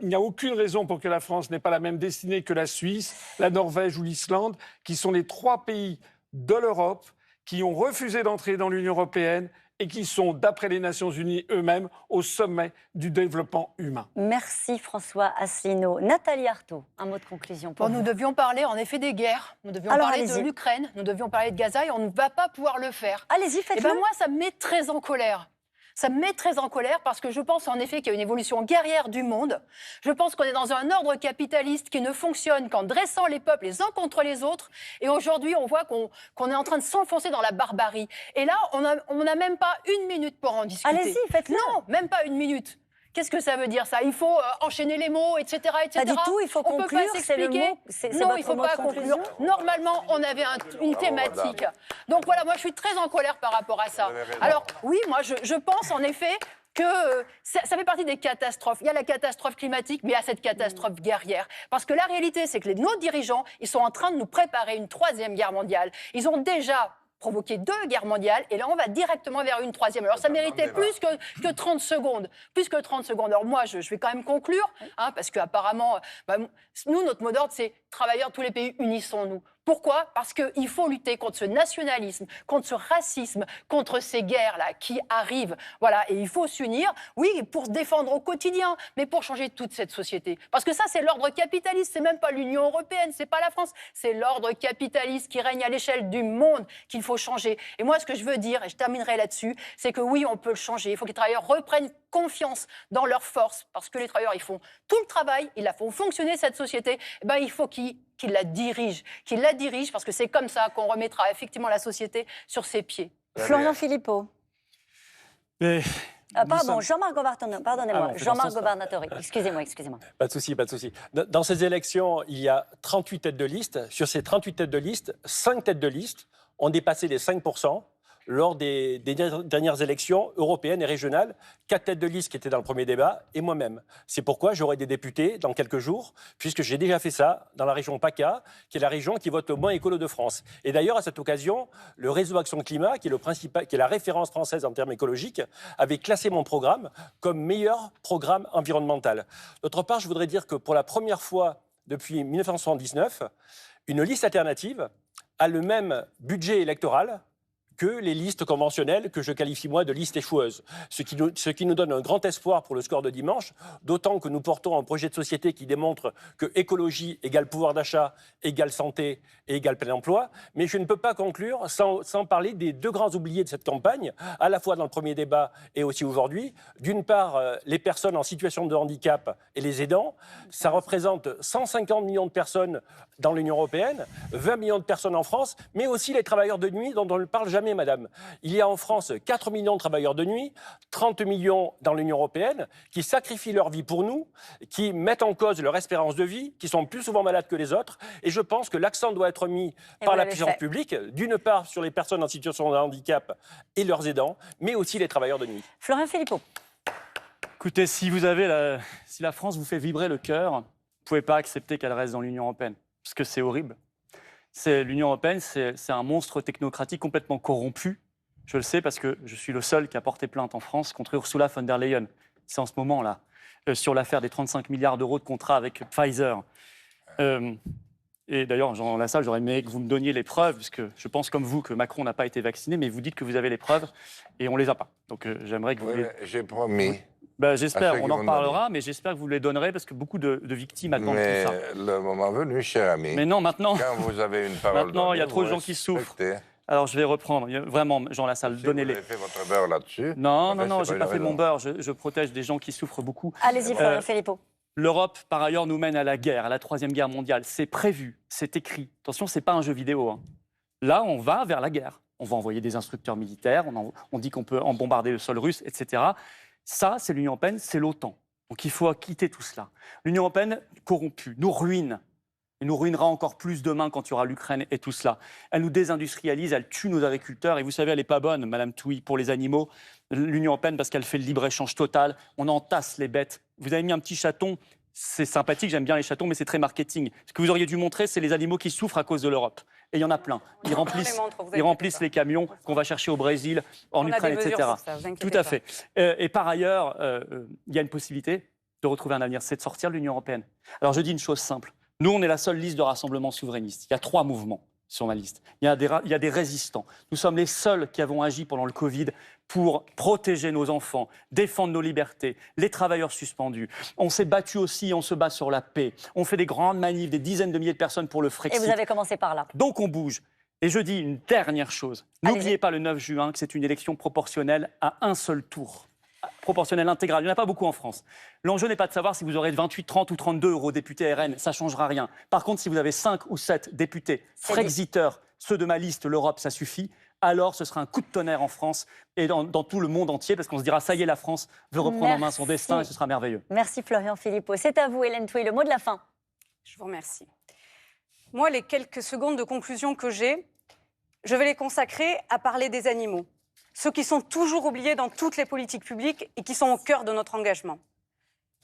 n'y a aucune raison pour que la France n'ait pas la même destinée que la Suisse, la Norvège ou l'Islande, qui sont les 3 pays de l'Europe qui ont refusé d'entrer dans l'Union européenne et qui sont, d'après les Nations Unies eux-mêmes, au sommet du développement humain. Merci François Asselineau. Nathalie Arthaud, un mot de conclusion pour vous. Nous devions parler en effet des guerres, nous devions parler de l'Ukraine, nous devions parler de Gaza et on ne va pas pouvoir le faire. Allez-y, faites-le. Moi, ça me met très en colère. Ça me met très en colère parce que je pense en effet qu'il y a une évolution guerrière du monde. Je pense qu'on est dans un ordre capitaliste qui ne fonctionne qu'en dressant les peuples les uns contre les autres. Et aujourd'hui, on voit qu'on est en train de s'enfoncer dans la barbarie. Et là, on n'a même pas 1 minute pour en discuter. Allez-y, faites-le. Non, même pas 1 minute. Qu'est-ce que ça veut dire ça? Il faut enchaîner les mots, etc., etc. Pas du tout, il faut On peut conclure, pas c'est le s'expliquer. mot, c'est Non, votre il faut mot de pas conclusion. conclure. Normalement, on avait une thématique. Donc voilà, moi je suis très en colère par rapport à ça. Alors oui, moi je pense en effet que ça fait partie des catastrophes. Il y a la catastrophe climatique, mais il y a cette catastrophe guerrière. Parce que la réalité, c'est que nos dirigeants, ils sont en train de nous préparer une 3e guerre mondiale. Ils ont déjà provoqué 2 guerres mondiales, et là, on va directement vers une 3e. Alors, ça méritait plus que 30 secondes. Plus que 30 secondes. Alors, moi, je vais quand même conclure, parce qu'apparemment, nous, notre mot d'ordre, c'est « Travailleurs de tous les pays, unissons-nous ». Pourquoi? Parce qu'il faut lutter contre ce nationalisme, contre ce racisme, contre ces guerres-là qui arrivent. Voilà, et il faut s'unir, oui, pour se défendre au quotidien, mais pour changer toute cette société. Parce que ça, c'est l'ordre capitaliste, c'est même pas l'Union européenne, c'est pas la France, c'est l'ordre capitaliste qui règne à l'échelle du monde qu'il faut changer. Et moi, ce que je veux dire, et je terminerai là-dessus, c'est que oui, on peut le changer. Il faut que les travailleurs reprennent confiance dans leurs forces, parce que les travailleurs, ils font tout le travail, ils la font fonctionner, cette société, et ben, il faut qu'ils la dirigent, parce que c'est comme ça qu'on remettra effectivement la société sur ses pieds. Florian Philippot. Mais Pardon, Jean-Marc Gobernatori, pardonnez-moi, Ah, Jean-Marc Gobernatori, excusez-moi. Pas de souci, pas de souci. Dans ces élections, il y a 38 têtes de liste. Sur ces 38 têtes de liste, 5 têtes de liste ont dépassé les 5% lors des dernières élections européennes et régionales. 4 têtes de liste qui étaient dans le premier débat et moi-même. C'est pourquoi j'aurai des députés dans quelques jours, puisque j'ai déjà fait ça dans la région PACA, qui est la région qui vote le moins écolo de France. Et d'ailleurs, à cette occasion, le réseau Action Climat, qui est la référence française en termes écologiques, avait classé mon programme comme meilleur programme environnemental. D'autre part, je voudrais dire que pour la première fois depuis 1979, une liste alternative a le même budget électoral que les listes conventionnelles que je qualifie moi de listes échoueuses. Ce qui nous donne un grand espoir pour le score de dimanche, d'autant que nous portons un projet de société qui démontre que écologie égale pouvoir d'achat, égale santé et égale plein emploi. Mais je ne peux pas conclure sans parler des 2 grands oubliés de cette campagne, à la fois dans le premier débat et aussi aujourd'hui. D'une part, les personnes en situation de handicap et les aidants. Ça représente 150 millions de personnes dans l'Union européenne, 20 millions de personnes en France, mais aussi les travailleurs de nuit dont on ne parle jamais, madame. Il y a en France 4 millions de travailleurs de nuit, 30 millions dans l'Union européenne, qui sacrifient leur vie pour nous, qui mettent en cause leur espérance de vie, qui sont plus souvent malades que les autres. Et je pense que l'accent doit être mis par la puissance publique, d'une part sur les personnes en situation de handicap et leurs aidants, mais aussi les travailleurs de nuit. Florian Philippot. écoutez, si la France vous fait vibrer le cœur, vous ne pouvez pas accepter qu'elle reste dans l'Union européenne, parce que c'est horrible. L'Union européenne, c'est un monstre technocratique complètement corrompu. Je le sais parce que je suis le seul qui a porté plainte en France contre Ursula von der Leyen. C'est en ce moment-là, sur l'affaire des 35 milliards d'euros de contrats avec Pfizer. Et d'ailleurs, Jean Lassalle, j'aurais aimé que vous me donniez les preuves, parce que je pense comme vous que Macron n'a pas été vacciné, mais vous dites que vous avez les preuves et on ne les a pas. Donc j'aimerais que vous... J'ai promis. J'espère, on en reparlera, mais j'espère que vous les donnerez, parce que beaucoup de victimes attendent tout ça. Le moment venu, cher ami. Mais non, maintenant... Quand vous avez une parole... Maintenant, il y a trop de gens qui souffrent. Alors, je vais reprendre. Vraiment, Jean Lassalle, donnez-les. Vous avez fait votre beurre là-dessus. Non, je n'ai pas fait mon beurre. Je protège des gens qui souffrent beaucoup. Allez-y, Florian Philippot. L'Europe, par ailleurs, nous mène à la guerre, à la 3e guerre mondiale. C'est prévu, c'est écrit. Attention, ce n'est pas un jeu vidéo. Hein. Là, on va vers la guerre. On va envoyer des instructeurs militaires, on dit qu'on peut en bombarder le sol russe, etc. Ça, c'est l'Union européenne, c'est l'OTAN. Donc il faut quitter tout cela. L'Union européenne, corrompue, nous ruine. Et nous ruinera encore plus demain quand il y aura l'Ukraine et tout cela. Elle nous désindustrialise, elle tue nos agriculteurs. Et vous savez, elle n'est pas bonne, Madame Touy, pour les animaux. L'Union européenne, parce qu'elle fait le libre-échange total. On entasse les bêtes. Vous avez mis un petit chaton. C'est sympathique, j'aime bien les chatons, mais c'est très marketing. Ce que vous auriez dû montrer, c'est les animaux qui souffrent à cause de l'Europe. Et il y en a plein. Ils remplissent les camions qu'on va chercher au Brésil, en Ukraine, etc. Tout à fait. Et par ailleurs, il y a une possibilité de retrouver un avenir, c'est de sortir de l'Union européenne. Alors je dis une chose simple. Nous, on est la seule liste de rassemblement souverainiste. Il y a 3 mouvements sur ma liste. Il y a des résistants. Nous sommes les seuls qui avons agi pendant le Covid pour protéger nos enfants, défendre nos libertés, les travailleurs suspendus. On s'est battu aussi, on se bat sur la paix. On fait des grandes manifs, des dizaines de milliers de personnes pour le Frexit. Et vous avez commencé par là. Donc on bouge. Et je dis une dernière chose. N'oubliez pas le 9 juin que c'est une élection proportionnelle à un seul tour. Proportionnelle intégrale. Il n'y en a pas beaucoup en France. L'enjeu n'est pas de savoir si vous aurez 28, 30 ou 32 eurodéputés RN. Ça ne changera rien. Par contre, si vous avez 5 ou 7 députés frexiteurs, ceux de ma liste, l'Europe, ça suffit. alors ce sera un coup de tonnerre en France et dans tout le monde entier, parce qu'on se dira, ça y est, la France veut reprendre en main son destin et ce sera merveilleux. Merci Florian Philippot. C'est à vous, Hélène Touy, le mot de la fin. Je vous remercie. Moi, les quelques secondes de conclusion que j'ai, je vais les consacrer à parler des animaux. Ceux qui sont toujours oubliés dans toutes les politiques publiques et qui sont au cœur de notre engagement.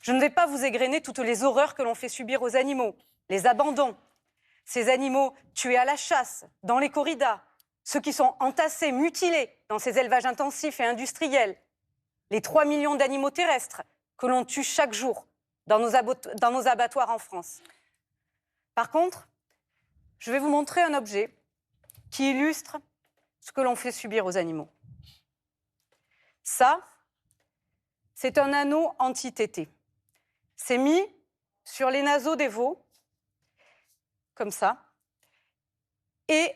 Je ne vais pas vous égrener toutes les horreurs que l'on fait subir aux animaux, les abandons, ces animaux tués à la chasse, dans les corridas, ceux qui sont entassés, mutilés dans ces élevages intensifs et industriels, les 3 millions d'animaux terrestres que l'on tue chaque jour dans nos abattoirs en France. Par contre, je vais vous montrer un objet qui illustre ce que l'on fait subir aux animaux. Ça, c'est un anneau anti-tété. C'est mis sur les naseaux des veaux, comme ça, et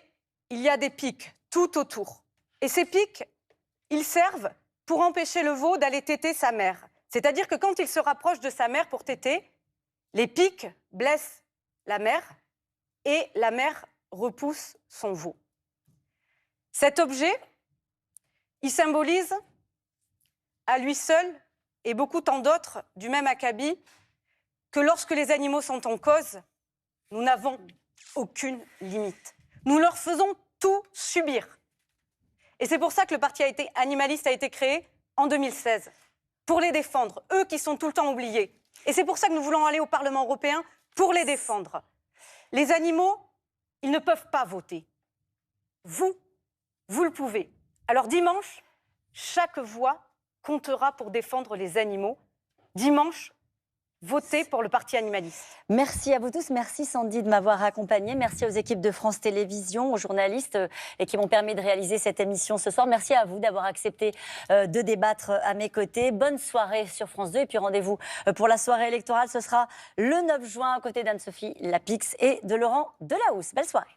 il y a des pics tout autour. Et ces pics, ils servent pour empêcher le veau d'aller téter sa mère. C'est-à-dire que quand il se rapproche de sa mère pour téter, les pics blessent la mère et la mère repousse son veau. Cet objet, il symbolise à lui seul, et beaucoup tant d'autres du même acabit, que lorsque les animaux sont en cause, nous n'avons aucune limite. Nous leur faisons tout subir. Et c'est pour ça que le parti animaliste a été créé en 2016, pour les défendre, eux qui sont tout le temps oubliés. Et c'est pour ça que nous voulons aller au Parlement européen pour les défendre. Les animaux, ils ne peuvent pas voter. Vous le pouvez. Alors dimanche, chaque voix comptera pour défendre les animaux. Dimanche, votez pour le parti animaliste. Merci à vous tous. Merci Sandy de m'avoir accompagnée. Merci aux équipes de France Télévisions, aux journalistes et qui m'ont permis de réaliser cette émission ce soir. Merci à vous d'avoir accepté de débattre à mes côtés. Bonne soirée sur France 2 et puis rendez-vous pour la soirée électorale. Ce sera le 9 juin aux côtés d'Anne-Sophie Lapix et de Laurent Delahousse. Belle soirée.